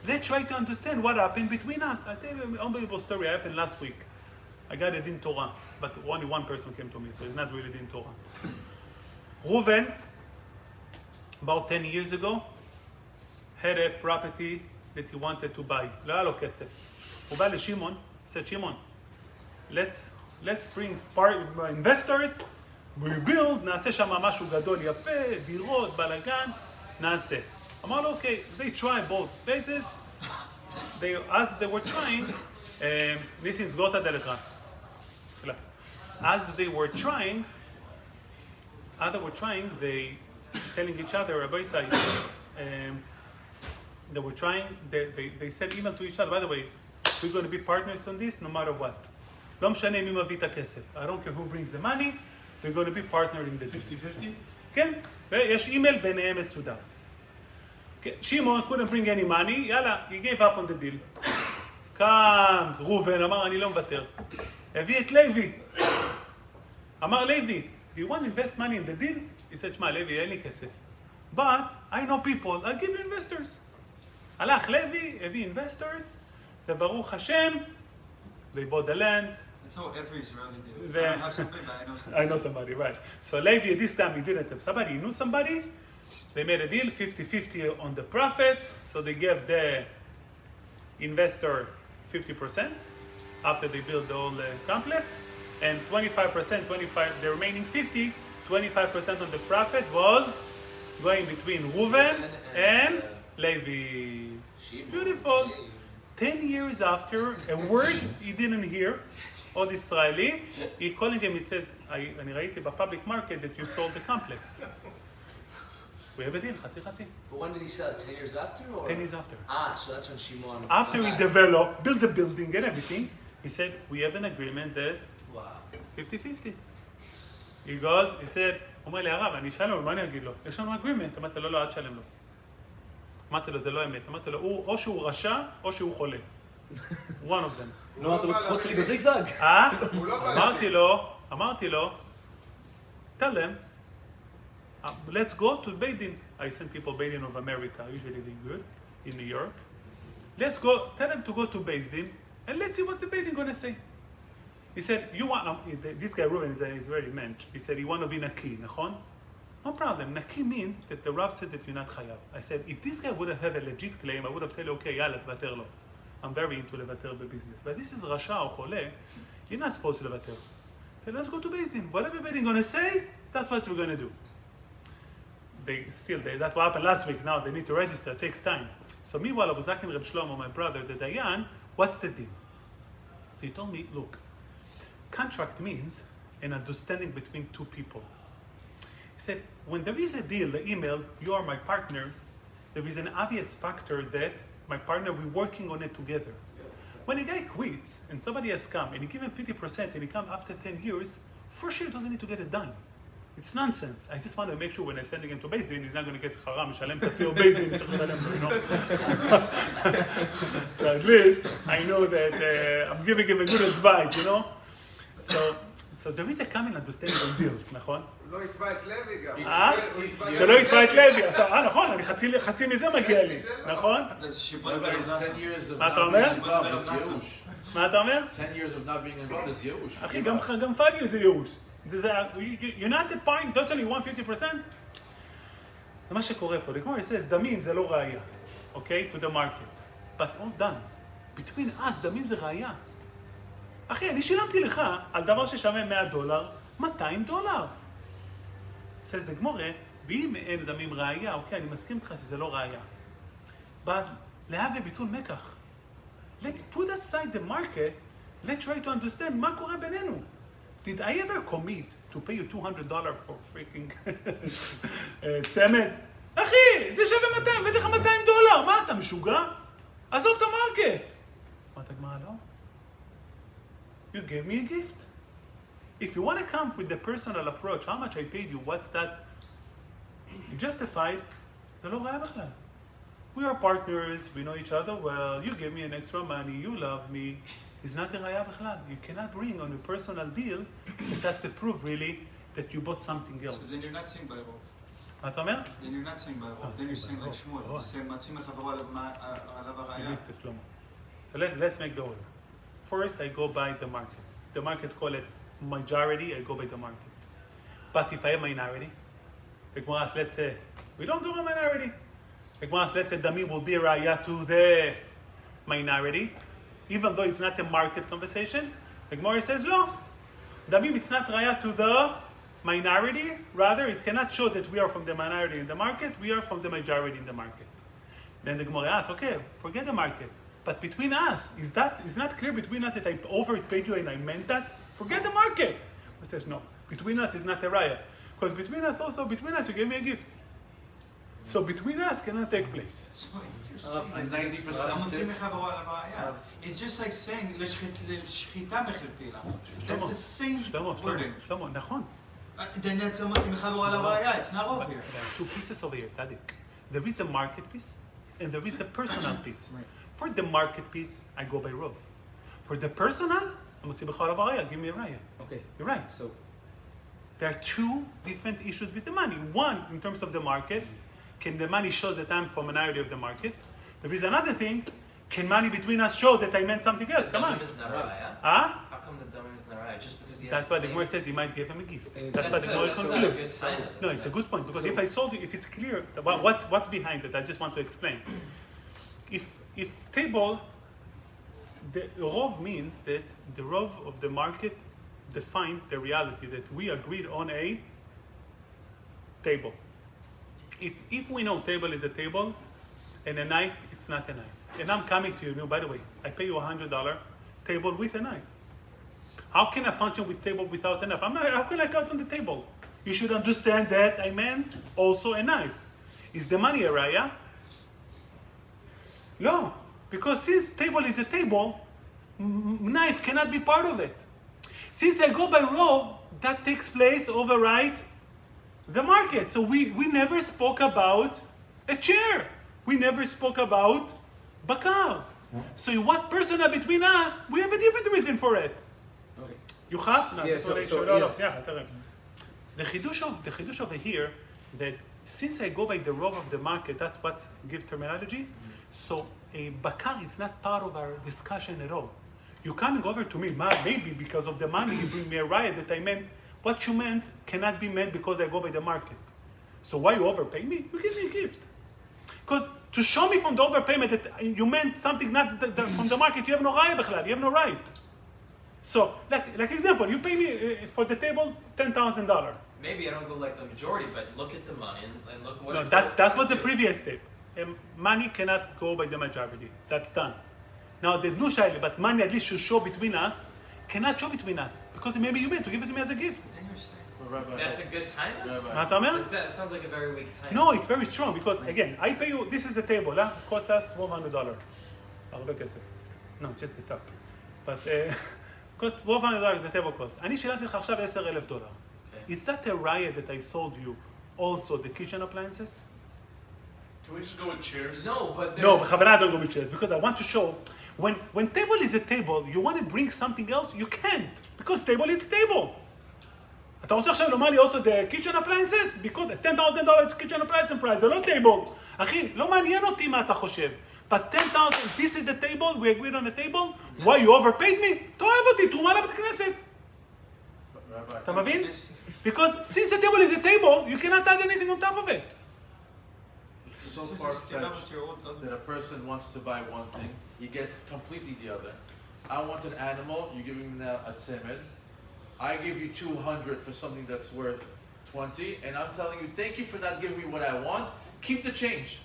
they try to understand what happened between us. I tell you an unbelievable story happened last week. I got a din Torah, but only one person came to me, so it's not really din Torah. Reuven, about 10 years ago, had a property that he wanted to buy. לא היה לו כסף. הוא בא לשמעון, said, Shimon, let's bring investors, we build, נעשה שם משהו גדול יפה, דירות, בלגן, נעשה. אמר לו, okay, they try both places. As they were trying, ניסים, סגור את הדלת רע. As they were trying, they telling each other, Rabbi Isai, they were trying, they sent email to each other, by the way, we're going to be partners on this no matter what. לא משנה מי מביא את הכסף. I don't care who brings the money, we're going to be partnering the 50-50? כן? ויש אימייל ביניהם מסודר. שמעון couldn't bring any money, יאללה, he gave up on the deal. קם ראובן, אמר אני לא מוותר. הביא את לוי. אמר לוי, do you want to invest money in the deal? he said, שמע לוי, אין לי כסף. but I know people, I give you investors. הלך לוי, הביא investors, וברוך השם, they bought the land. That's how every Israeli did. I don't have somebody, but I know somebody. I know somebody, right. So Levi, this time he didn't have somebody, he knew somebody. They made a deal, 50-50 on the profit. So they gave the investor 50% after they built the whole complex. And 25%, the remaining 25% of the profit was going between Reuven and Levi. Beautiful. 10 years after, a word he didn't hear, עוד ישראלי, he calling him, he says, אני ראיתי בפאבליק מרקט that you sold the complex. We have a deal, חצי. But when did he sell it? 10 years after? Or? 10 years after. So that's when Shimon... After he developed, built the building and everything, he said, we have an agreement that Wow. 50-50. He goes, he said, הוא אומר לי, הרב, אני אשאל לו, מה אני אגיד לו? יש לנו agreement. אמרתי לו, לא, אל תשלם לו. אמרתי לו, זה לא אמת. אמרתי לו, או שהוא רשע, או שהוא חולה. One of them. לא אמרת לו, תחוץ לי בזיגזג. אמרתי לו, tell them, let's go to Beidin. I send people Beidin of America, usually they're good, in New York. Let's go, tell them to go to Beidin, and let's see what the Beidin gonna say. He said, you want, this guy Reuven is very mensch. He said, you want to be Naki, נכון? No problem. Naki means that the Rav said that you're not chayav. I said, if this guy would have had a legit claim, I would have told you, okay, yalla, תוותר לו. I'm very into לוותר בביזנס. But this is רשע או חולה, you're not supposed to לוותר. Then let's go to Beis-Din. Whatever Beis-Din gonna say, that's what we're gonna do. That's what happened last week. Now they need to register. It takes time. So meanwhile, I was asking Reb Shlomo, my brother, the Dayan, what's the deal? So he told me, look, contract means an understanding between two people. He said, when there is a deal, the email, you are my partners, there is an obvious factor that my partner, we're working on it together. When a guy quits and somebody has come and you give him 50% and he comes after 10 years, for sure he doesn't need to get it done. It's nonsense. I just want to make sure when I'm sending him to Beis-Din, he's not going to get haram, shalem tafil Beis-Din, you know. So at least I know that I'm giving him a good advice, you know. So there is a common understanding of deals, נכון? הוא לא יתבע את לוי גם. שלא יתבע את לוי. נכון, אני חצי מזה מגיע לי, נכון? מה אתה אומר? מה אתה אומר? 10 years of not being involved is ייאוש. אחי, גם 5 years זה ייאוש. You're not the point, doesn't you want 50%? זה מה שקורה פה. כמו he says, דמים זה לא ראייה. Okay, to the market. But all done. Between us, דמים זה ראייה. אחי, אני שילמתי לך על דבר ששווה $100, $200. says the גמורה, ואם אין דמים ראייה, אוקיי, אני מסכים איתך שזה לא ראייה. But להווה ביטול מקח. Let's put aside the market, let's try to understand מה קורה בינינו. Did I ever commit to pay you $200 for freaking צמד? אחי, זה שווה 200, בטח $200. מה, אתה משוגע? עזוב את המרקט. אמרת גמרא, לא? You gave me a gift. If you want to come with the personal approach, how much I paid you, what's that justified? זה לא ראייה בכלל. We are partners, we know each other well, you give me an extra money, you love me. It's not a ראייה בכלל. You cannot bring on a personal deal that that's a proof really that you bought something else. So then you're not saying by רוב. מה אתה אומר? Then you're not saying by רוב. Then you're saying like שמואל. You say מצאים לחברו עליו הראייה. You missed it, Shlomo. So let's make the order. First, I go by the market. The market call it majority, I go by the market. But if I have minority, the Gemara, let's say, we don't do a minority. The Gemara, let's say Damim will be a raya to the minority, even though it's not a market conversation. The Gemara says, no. Damim, it's not raya to the minority. Rather, it cannot show that we are from the minority in the market, we are from the majority in the market. Then the Gemara asks, okay, forget the market. But between us, is not clear between us that I overpaid you and I meant that? Forget the market. He says, no. Between us is not a raya. Because between us you gave me a gift. So between us cannot take place. So if you're saying, מוצאים לחברו עליו הראייה. It's just like saying, לשחיטה מחיר תהילה. That's the same wording. שלמה, נכון. Then that's a motzi mechaber ala raya. It's not over here. There are two pieces over here, Tzadik. There is the market piece, and there is the personal piece. For the market piece, I go by Rov. For the personal, I'm motzi b'chol avaraya, give me a raya. Okay, You're right. so There are two different issues with the money. One, in terms of the market, can the money show that I'm from an area of the market? There is another thing, can money between us show that I meant something else? Come on. Damim is naraya. Huh? How come the damim is naraya? Just because he That's has why to the pay? Gemara says he might give him a gift. That's That's why the Gemara So concludes. not a good sign of it. No, it's a good point, because if I sold you, if it's clear, what's behind it, I just want to explain. If table, the rov means that the rov of the market defined the reality that we agreed on a table. If we know table is a table, and a knife, it's not a knife. And I'm coming to you, by the way, I pay you $100 table with a knife. How can I function with table without a knife? How can I cut on the table? You should understand that I meant also a knife. Is the money a raya? No, because since table is a table, knife cannot be part of it. Since I go by rov, that takes place override the market. So we never spoke about a chair. We never spoke about bakar. So what personal between us, we have a different reason for it. okay. You have? No, Yeah, that's what I so showed. yes. Yeah, the chidush over here, that since I go by the rov of the market, that's what give terminology. So a bakar is not part of our discussion at all. You're coming over to me, maybe because of the money, you bring me a riot that I meant, what you meant cannot be meant because I go by the market. So why you overpay me? You give me a gift. Because to show me from the overpayment that you meant something not from the market, you have no raya b'chlal, you have no right. So, like example, you pay me for the table $10,000. Maybe I don't go like the majority, but look at the money and look what No, it that was the to. previous step. Money cannot go by the majority. That's done. Now the new shaila, but money at least should show between us, cannot show between us because maybe you meant to give it to me as a gift. Then you're saying. Rabbi, That's a good time? Rabbi. מה אתה אומר? That sounds like a very weak time. No, it's very strong because again, I pay you. This is the table. It cost us $1,200. הרבה כסף. No, just the top. But cost $1,200 the table cost. אני שילמתי לך עכשיו $10,000. Okay. Is that a riot that I sold you also the kitchen appliances? Can we just go with chairs? No, but there's... No, בכוונה I don't go with chairs because I want to show when table is a table, you want to bring something else, you can't because table is a table. אתה רוצה עכשיו לומר לי also the kitchen appliances? Because $10,000 kitchen appliance price, זה לא table. אחי, לא מעניין אותי מה אתה חושב. But 10,000, this is the table, we agreed on the table, why you overpaid me? אתה אוהב אותי, תרומה לבית כנסת. Rabbi, אתה מבין? Because since the table is a table, you cannot add anything on top of it. it's so This is far-fetched with your old that a person wants to buy one thing, he gets completely the other. I want an animal, you're giving me now a tzemed. I give you 200 for something that's worth 20, and I'm telling you, thank you for not giving me what I want. Keep the change.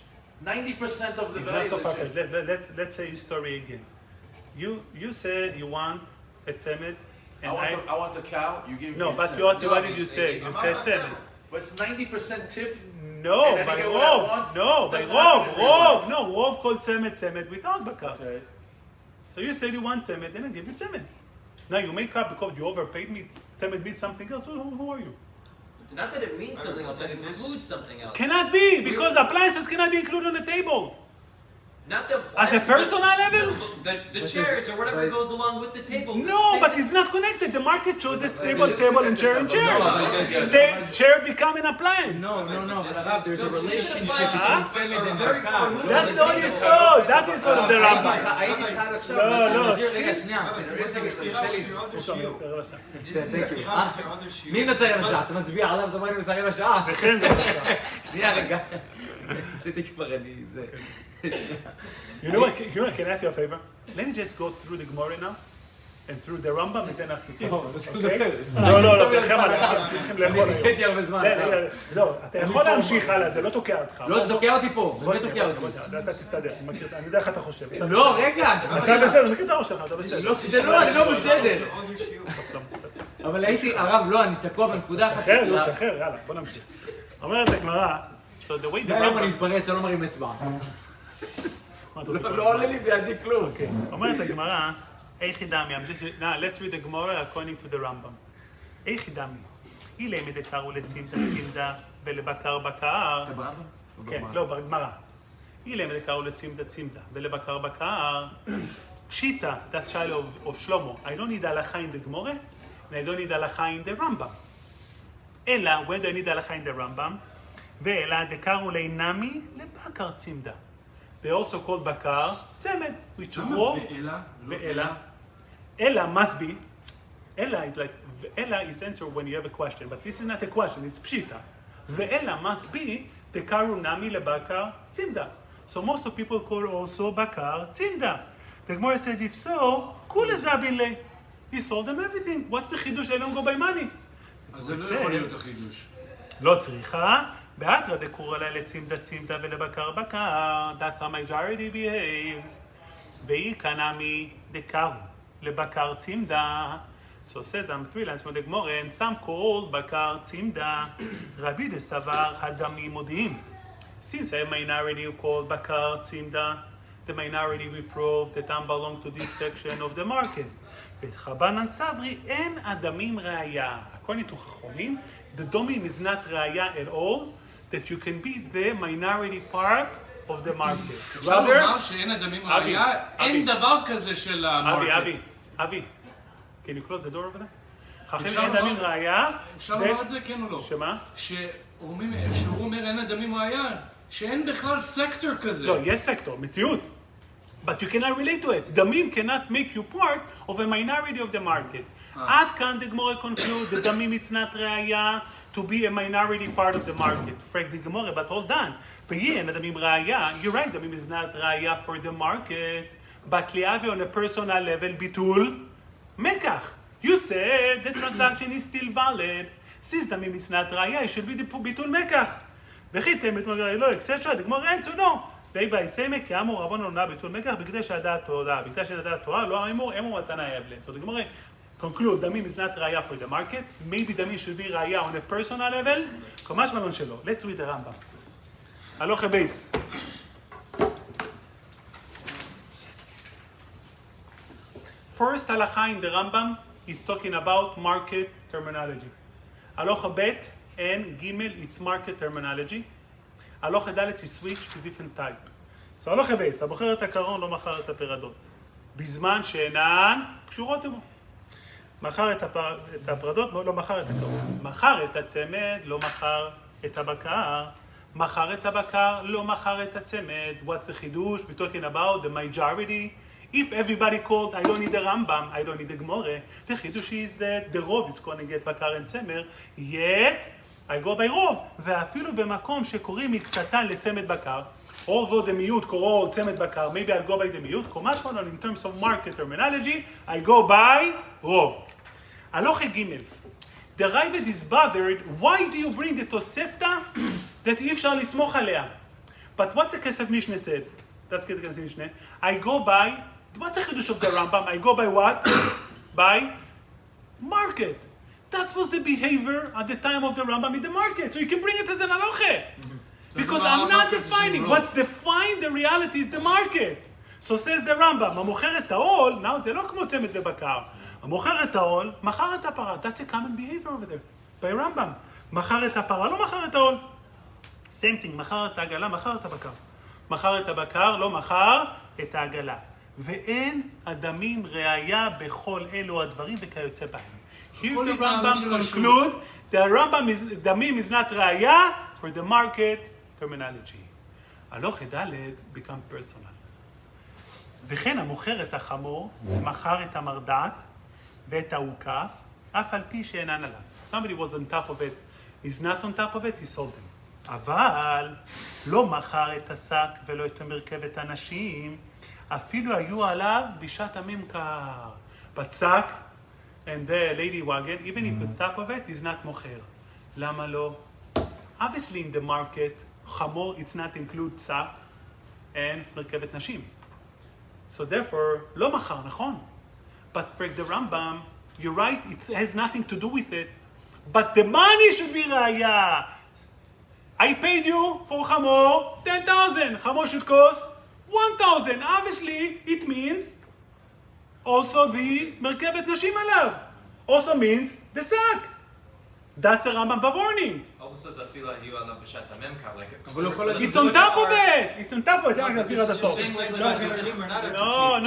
90% of the It's value not of so the far change. let's say your story again. You said you want a tzemed, and I want a cow, you give me no, a but tzemed. what did you say? You said tzemed. But it's 90% tip. No, And then by I get what I rov. want? No, by Doesn't happen in real rov. life. No, rov called tzemed without bakar. Okay. So you said you want tzemed, and I give you tzemed. Now you make up because you overpaid me. Tzemed means something else. Who are you? Not that it means something else, that it This- includes something else. Cannot be because appliances cannot be included on the table. Not the As a personal level? The chairs or whatever But- goes along with the table. No, but it's not connected. The market shows that table, and chair, and chair. No, Chair become an appliance. No, but Rav, there's a Those relationship kitchen between appliances tzemed are and very far bakar. removed. That's the only sod. That's the sod of the Rambam. הייתי איתך עד עכשיו. לא, רגע, שנייה. This is a stira with your other shiur. This is a Thank you. stira with your other shiur. מי מסיים השעה? אתה מצביע עליו, אתה אומר לי מסיים השעה? שנייה רגע. עשיתי כבר אני זה. You know what? Can I ask you a favor? Let me just go through the Gemara now, and through the Rambam, and then ask you. Okay? לא, תלכם עליי, צריכים לאכול היום. חיכיתי הרבה זמן. לא, אתה יכול להמשיך הלאה, זה לא תוקע אותך. לא, זה תוקע אותי פה. בוא באמת תוקע אותי. אתה תסתדר, אני יודע איך אתה חושב. לא, רגע. אתה בסדר, אני מכיר את הראש שלך, אתה בסדר. זה לא, אני לא בסדר. Your other shiur. אבל הייתי, הרב, לא, אני תקוע בנקודה אחת. שחרר, לא, שחרר, יאללה, בוא נמשיך. אומרת הגמרא, so the way the גם אם אני Rambam... מתפרץ, אני לא מרים אצבע. מה אתה רוצה? לא עולה לי בידי כלום. אומרת הגמרא, איך ידמי, now let's read the Gemara according to the Rambam. איך ידמי, אילמי דקרו לצימדה צימדה ולבקר בקר. אתה ברמב"ם? כן, לא, בגמרא. אילמי דקרו לצימדה צימדה ולבקר בקר. Pshita, that's Shiloh of Shlomo. I don't need halacha in the Gemara, and I don't need halacha in the Rambam. Ela, when do I need halacha in the Rambam? Ve'ela dekaru leinami lebakar tzimda. They also called bakar tzemed, which is rov. Ve'ela. Ela must be. Ela is like, Ela it's answer when you have a question, but this is not a question, it's pshita. Ve'ela must be dekaru nami lebakar tzimda. So most of people call also bakar tzimda. The Gemara says, if so, kula zabile. He sold them everything. What's the chidush? They don't go by money. אז זה לא יכול להיות החידוש. לא צריכה. באתרא דקורא לה לצימדה צימדה ולבקר בקר. That's how majority behaves. ואי קנמי דקרו לבקר צימדה. So says them 3 lines from the Gemara, and some called bakar tzimda. Rabbi de Savar hadami modiim. Since a minority called bakar tzimda, the minority we proved that them belong to this section of the market. B'chabanan savri en adamim raya. According to Chachomim, the domim is not raya at all, that you can be the minority part of the market. אפשר לומר שאין אדמים ראייה, אין דבר כזה של המרקט. אבי, can you close the door over there? חכמים אין אדמים ראיה. אפשר לומר את זה כן או לא? שמה? שהוא אומר אין אדמים ראייה, שאין בכלל סקטור כזה. לא, יש סקטור, מציאות. But you cannot relate to it. Damim cannot make you part of a minority of the market. Ad kan the Gemara conclude that Damim it's not raya to be a minority part of the market. Frag the Gemara, but hold on. V'yin Damim raya, you're right, Damim is not raya for the market. But liave on a personal level, bitul mekach. You said the transaction is still valid. Since Damim is not raya, it should be the bitul mekach. V'chitem et magari etc. The Gemara answer no. ואי סמק, כי אמור רבון עונה ביטול מקח, בגלל שהדעת תורה. בגלל שהדעת תורה, לא אמור מתנה יבלה. So the Gemara conclude, damim is not raya for the market. Maybe damim should be raya on a personal level. כמש מלון שלו. Let's read the Rambam. הלוך הבייס. First halacha in the Rambam is talking about market terminology. הלוך הבית and gimel, it's market terminology. הלוך ד' is switch to different type. So הלוך בייס, הבוחר את הקרון לא מכר את הפרדות. בזמן שאינן קשורות עמו. מכר את הפרדות, לא מכר את הקרון. מכר את הצמד, לא מכר את הבקר. מכר את הבקר, לא מכר את הצמד. What's the חידוש? We're talking about the majority. If everybody called, I don't need the Rambam, I don't need the Gemara, the חידוש is that the רוב is calling it בקר and צמר, yet I go by רוב, ואפילו במקום שקוראים מקצתן לצמד בקר, although the מיעוט קורא צמד בקר, maybe I'll go by the מיעוט, כמש מלון, in terms of market terminology, I go by רוב. הלוך ג' The Ravid is bothered, why do you bring the תוספתא that אי אפשר לסמוך עליה? But what's the כסף משנה said? That's כסף משנה. I go by, what's the חידוש of the Rambam? I go by what? By market. That was the behavior at the time of the Rambam in the market. So you can bring it as an halacha. Because I'm not defining. What's defined the reality is the market. So says the Rambam, המוכר את העול, now זה לא כמו צמד ובקר. המוכר את העול, מכר את הפרה. That's a common behavior over there. By Rambam. מכר את הפרה, לא מכר את העול. Same thing, מכר את העגלה, מכר את הבקר. מכר את הבקר, לא מכר את העגלה. ואין אדמים ראיה בכל אלו הדברים וכיוצא בהם. Here the Rambam conclude that damim is not raya for the market terminology. הלוך ד' become personal. וכן המוכר את החמור, מכר את המרדעת ואת העוקף, אף על פי שאינן עליו. Somebody was on top of it, he's not on top of it, he sold him. אבל לא מכר את השק ולא את מרכבת הנשים, אפילו היו עליו בשעת הממכר. בצק, and the lady wagon, even if it's top of it, is not mocher. Lama lo? Obviously in the market, chamor, it's not include tzak and merkevet nashim. So therefore, lo machar, nachon. But for the Rambam, you're right, it has nothing to do with it. But the money should be raya. I paid you for chamor 10,000. Chamor should cost 1,000. Obviously, it means also the merkevet nashim alav. Also means the sack. That's a Rambam warning. Also says אפילו היו עליו בשעת הממכר, like... אבל הוא יכול להגיד... It's on top of it! It's on top of it. אני אסביר עד הסוף. No.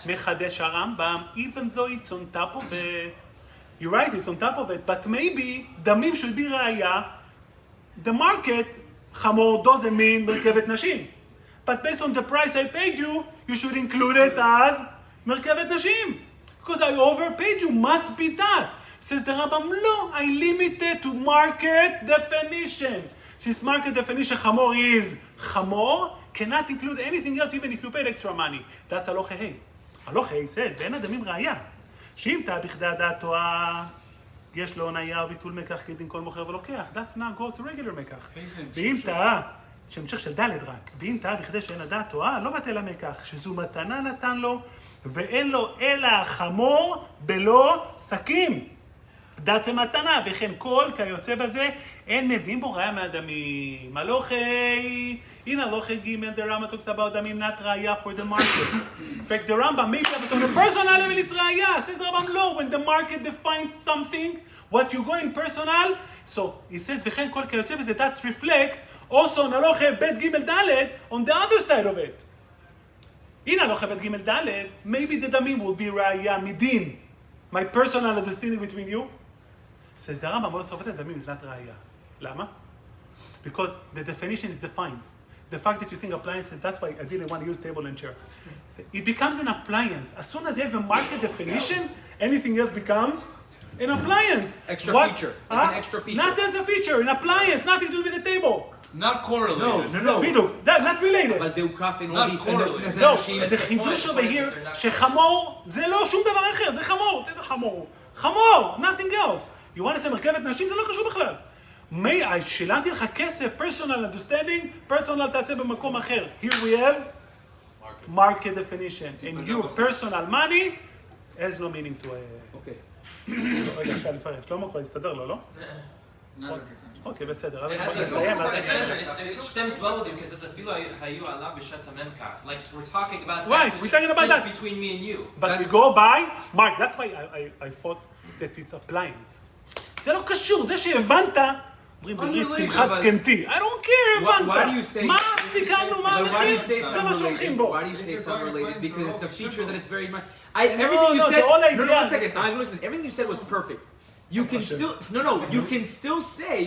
מחדש הרמב"ם, even though it's on top of it. You're right, it's on top of it, but maybe דמים should be ראיה. The market, חמור doesn't mean מרכבת נשים. But based on the price I paid you, you should include it as מרכבת נשים. Because I overpaid you, must be that. Says the Rambam, no, I limited to market definition. Since market definition חמור is חמור, cannot include anything else even if you paid extra money. That's הלוך ה'. הלוך ה' says, ואין הדמים ראיה. שאם טעה בכדי הדעת טועה, יש לו הונאה או ביטול מקח כדין כל מוכר ולוקח. That's not go to regular מקח. ואם טעה, שהמשך של ד' רק, ואם טעה בכדי שאין הדעת טועה, לא בטל המקח, שזו מתנה נתן לו, ואין לו אלא חמור בלא שקים. דת זה מתנה, וכן כל כיוצא בזה, אין מביאים בו ראיה מהדמים. הלוכי, הנה הלוכי ג' the Rambam talks about דמים not ראיה for the market. In fact, the Rambam maybe on a personal level it's ראיה. Says the Rambam, no, when the market defines something, what you go in personal, so he says, וכן כל כיוצא בזה, that reflect also on הלוכי ב' ג' ד' on the other side of it. הנה הלוכי ב' ג' ד', maybe the דמים will be ראיה מדין. My personal understanding between you. Says the Rambam, also the damim is not raya. Lama? Because the definition is defined. The fact that you think appliances, that's why I didn't want to use table and chair. It becomes an appliance. As soon as you have a market definition, anything else becomes an appliance. Extra feature. Huh? Like an extra feature. Not as a feature, an appliance, nothing to do with the table. Not correlated. No. בדיוק, not related. אבל דאוקף אין Not עוד correlated. זהו, זה חידוש over here, שחמור זה לא שום דבר אחר, זה חמור, זה חמור. חמור, nothing else. You want to say מרכבת נשים? זה לא קשור בכלל. שילמתי לך כסף, personal understanding, personal תעשה במקום אחר. Here we have market definition. And your personal money has no meaning to... אוקיי. רגע, עכשיו לפרט. שלמה כבר הסתדר לו, לא? אוקיי, בסדר. It בוא has נסיים. it stems well with you because it's אפילו היו עליו בשעת הממכר. Like we're talking about Right, that we're talking about just that. between me and you. But we go by, Mark, that's why I thought that it's appliance. זה לא קשור, זה שהבנת, אומרים ברית שמחת זקנתי. I don't care, הבנת. מה סיכמנו, מה המחיר? זה מה שהולכים בו. Why do you say it's unrelated? Because it's a feature that it's very much... Everything you said... No, 1 second. Listen, everything you said was perfect. You can still... No, you can still say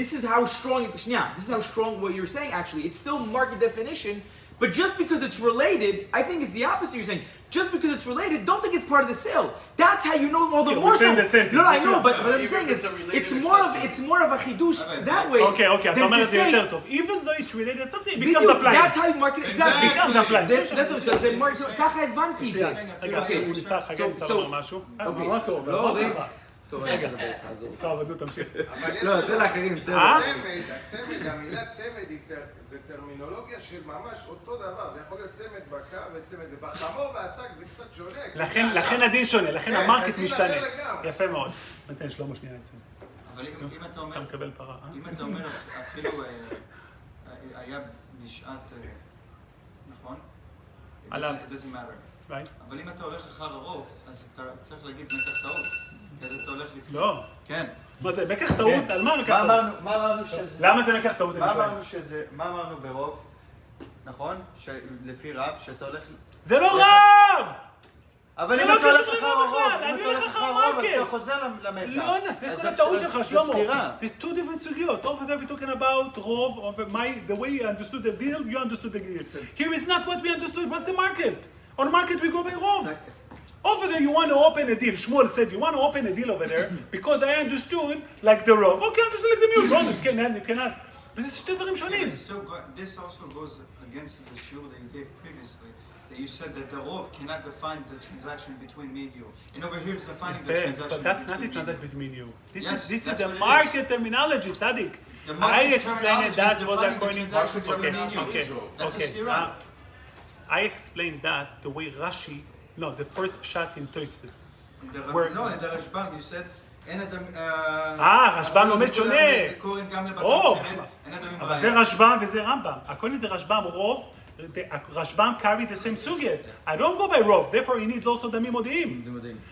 this is how strong... Yeah, this is how strong what you're saying, actually. It's still market definition, but just because it's related, I think it's the opposite you're saying. Just because it's related, don't think it's part of the sale. That's how you know all the more so. No, I know, but what I'm saying is, it's more of a chidush that way. Okay, אתה אומר את זה יותר טוב. Even though it's related something, it becomes appliance. That's how you market it. Exactly. It becomes appliance. That's what I'm saying. ככה הבנתי את זה. רגע, הוא ניסה, חגי ניסה לומר משהו. מה עשו? לא, טוב, רגע, עזוב. תעבדו, תמשיך. אבל יש לא, תן לאחרים, הצמד, המילה צמד זה טרמינולוגיה של ממש אותו דבר, זה יכול להיות צמד בקר וצמד בחמור והשק זה קצת שונה. לכן הדין שונה, לכן המרקט משתנה. יפה מאוד. נתן שלמה שנייה אצלנו. אבל אם אתה אומר... אתה מקבל פרה, אם אתה אומר אפילו היה בשעת... נכון? עליו. It doesn't matter. Right. אבל אם אתה הולך אחר הרוב, אז אתה צריך להגיד מקח טעות. כי אז אתה הולך לפני. לא. כן. מה זה, מקח טעות? על מה מקח טעות? מה אמרנו שזה... למה זה מקח טעות? מה אמרנו ברוב? נכון? לפי רב, שאתה הולך... זה לא רב! אבל זה אם לא אתה הולך קשור אחר הרוב, בכלל, אני הולך אחר אז מרקט. אתה חוזר למקח. לא, נעשה את כל הטעות שלך, שלמה. זה סתירה. There's two different סוגיות. Over there we're talking about רוב, the way you understood the deal, you understood the deal. Here is not what we understood, what's the market? On market we go by רוב. Over there you want to open a deal. Shmuel said you want to open a deal over there because I understood like the rov. Okay, I understood like the mule. Wrong, you cannot. וזה שתי דברים שונים. This also goes against the shiur that you gave previously. That you said that the rov cannot define the transaction between me and you. And over here it's defining the transaction but that's not the between transaction between you. Yes, This is that's the what it market is. terminology, Tzadik. The I market explained it, terminology that is was defining the according transaction between me and you. Okay. That's a stira. I explained that the way Rashi, no, the first pshat in Tosfos. In the Rashbam you said אין אדם... רשב"ם לומד שונה. קוראים גם לבתי או, צמד, אין אדמים אבל זה רשב"ם וזה רמב"ם. הכל נדע רשב"ם רוב, Rashbam carried the same sugyas. I don't go by rov, therefore he needs also דמים מודיעים.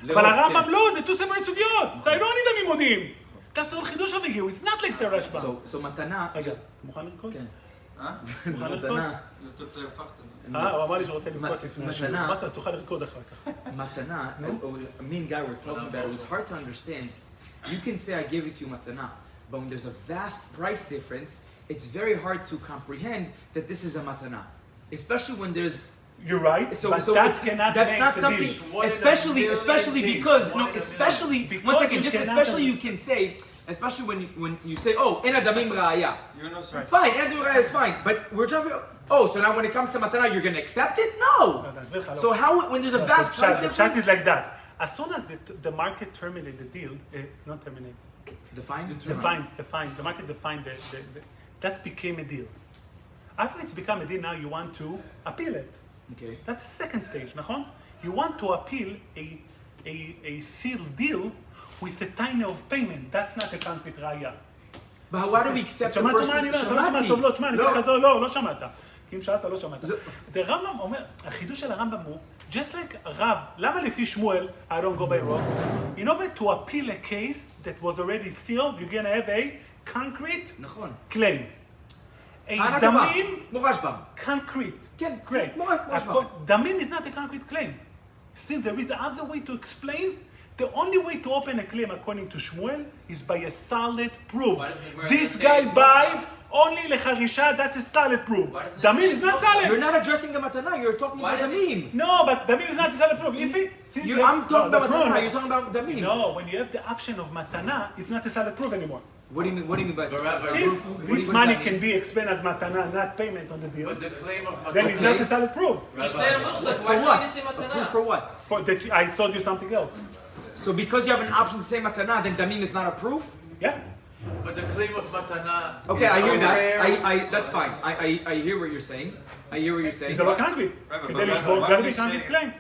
לרוב, אבל הרמב"ם כן. לא, זה two separate סוגיות. So I don't need דמים מודיעים. That's the whole חידוש over here, it's not like the רשב"ם. So מתנה, רגע, אתה מוכן לרקוד? כן. מוכן לרקוד? מתנה, You have to play הפכת. הוא אמר לי שרוצה לבכות לפני השיעור. מתנה. אמרתי לו, תוכל לרקוד אחר כך. מתנה, me and Guy were talking about it, it was hard to understand. You can say I gave it to you מתנה, but when there's a vast price difference, it's very hard to comprehend that this is a matana. Especially when there's You're right, so but so that it's, cannot that's make not the something deal. especially because One no in a million. especially Because one second you just cannot especially you can say especially when you say oh אין הדמים ראיה. You're not certain. Fine, אין הדמים ראיה is fine, but we're trying to oh so now when it comes to matana you're going to accept it? No. להסביר לך, לא. So how when there's a vast price The pshat is difference like that. As soon as the market terminated the deal, not terminate, define the market defined that became a deal. After it's become a deal, now you want to appeal it. okay. That's the second stage, נכון? You want to appeal a sealed deal with a tiny of payment. That's not a concrete ראיה. But how do we accept the שמעת person? מה אני אומר? אתה לא שמעת טוב, לא, תשמע, אני אגיד לך, לא שמעת. כי אם שאלת, לא שמעת. הרמב"ם אומר, החידוש של הרמב"ם הוא, just like רב, למה לפי שמואל, I don't go by rov? In order to appeal a case that was already sealed, you're gonna have a concrete נכון. claim. טענה A טובה, דמים, כמו רשב"ם. concrete. כן, Great. כמו רשב"ם. דמים is not a concrete claim. Still, there is another way to explain. The only way to open a claim according to Shmuel is by a solid proof. Why doesn't the Gemara This say guy it's buys only לחרישה, that's a solid proof. Why doesn't it דמים say is not it's solid. You're not addressing the matana, you're talking Why about does it- damim. No, but דמים is not a solid proof. If it, since you I'm talking no, about no, matana, no. you're talking about damim. No, when you have the option of matana, it's not a solid proof anymore. What do you mean? What do you mean by Since this money can be explained as matana, not payment on the deal, But the claim of then it's not a solid proof. Just say המוחזק, For why do you what? need to say A proof מתנה? for what? For that, I sold you something else. So because you have an option to say matana, then damim is not a proof? Yeah. But the claim of matana. Okay, is I hear that. rare. That's fine. I hear what you're saying. I hear what you're saying. It's about concrete. Rabbi, כדי but לשבור, why gotta would be you concrete say- claim.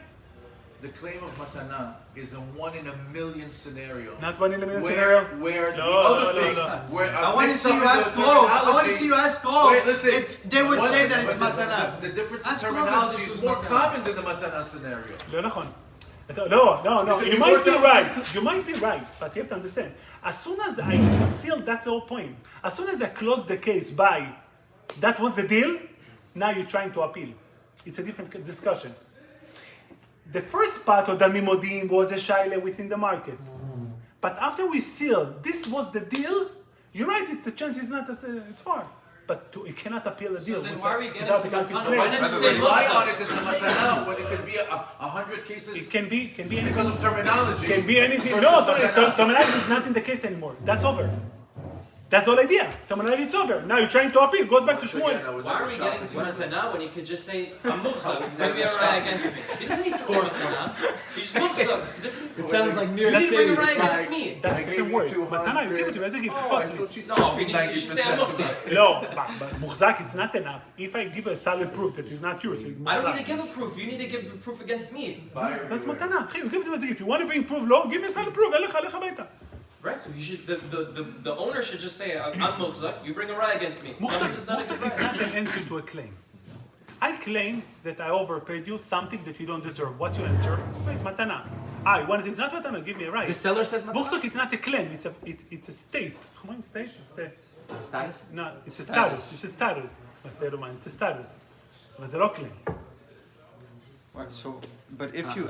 The claim of matana is a 1 in a million scenario. Not 1 in a million Where, scenario. where the No, other no, thing, no. where I want to mix see up you the ask Grove. I want to terminology- see you ask Grove Wait, listen. if they would One say that second, it's but matana. The difference in Ask Grove if terminology this is was more matana. common than the matana scenario. לא נכון. No, Because you you might worked be out- right. You might be right, but you have to understand. As soon as I sealed, that's the whole point. As soon as I closed the case by, that was the deal, now you're trying to appeal. It's a different discussion. The first part of Damim Modim was a shaila within the market. But after we sealed, this was the deal, you're right, the chance is not, it's far. But you cannot appeal a So deal then without, why are we getting without to the concrete matana? claim. Why not just say Rely on מוחזק? it as a matana when it could be 100 cases It can be because anything. of terminology. Can be anything. versus No, matana. terminology is not in the case anymore. That's over. That's the whole idea. Terminology is over. Now you're trying to appeal. It goes back to Once again, I Shmuel. would Why are never we shop getting to until- מתנה when you could just say המוחזק, bring me a raya against me? He doesn't need to say מתנה. You just מוחזק. It sounds like You mere need to bring a saying. raya against me. That's I the gave same you word. 200. מתנה, you give it to me. איזה גיף? Oh, I תקפוץ לי. thought you No, told me you should say 90%. המוחזק. לא, מוחזק, it's not enough. If I give a solid proof that it's not yours, it's I don't need to מוחזק. give a proof. You need to give proof against me. Buyer That's beware. מתנה, אחי, you give it to me. If you want to bring proof, לא, give me a solid proof. לך הביתה. Right, so you should, the owner should just say, I'm Mufzak, you bring a raya against me. מוחזק, It's not a מוחזק, good it's raya. not an answer to a claim. I claim that I overpaid you something that you don't deserve. What's your answer? Well, it's matana. You want to say it's not matana? Give me a right. The seller says matana. Mוחזק, it's not a claim. It's a state. Come on, state. It's the Status? no, it's a status. It's a status. A state of mind. It's a status. אבל זה לא claim. Right, so, but if you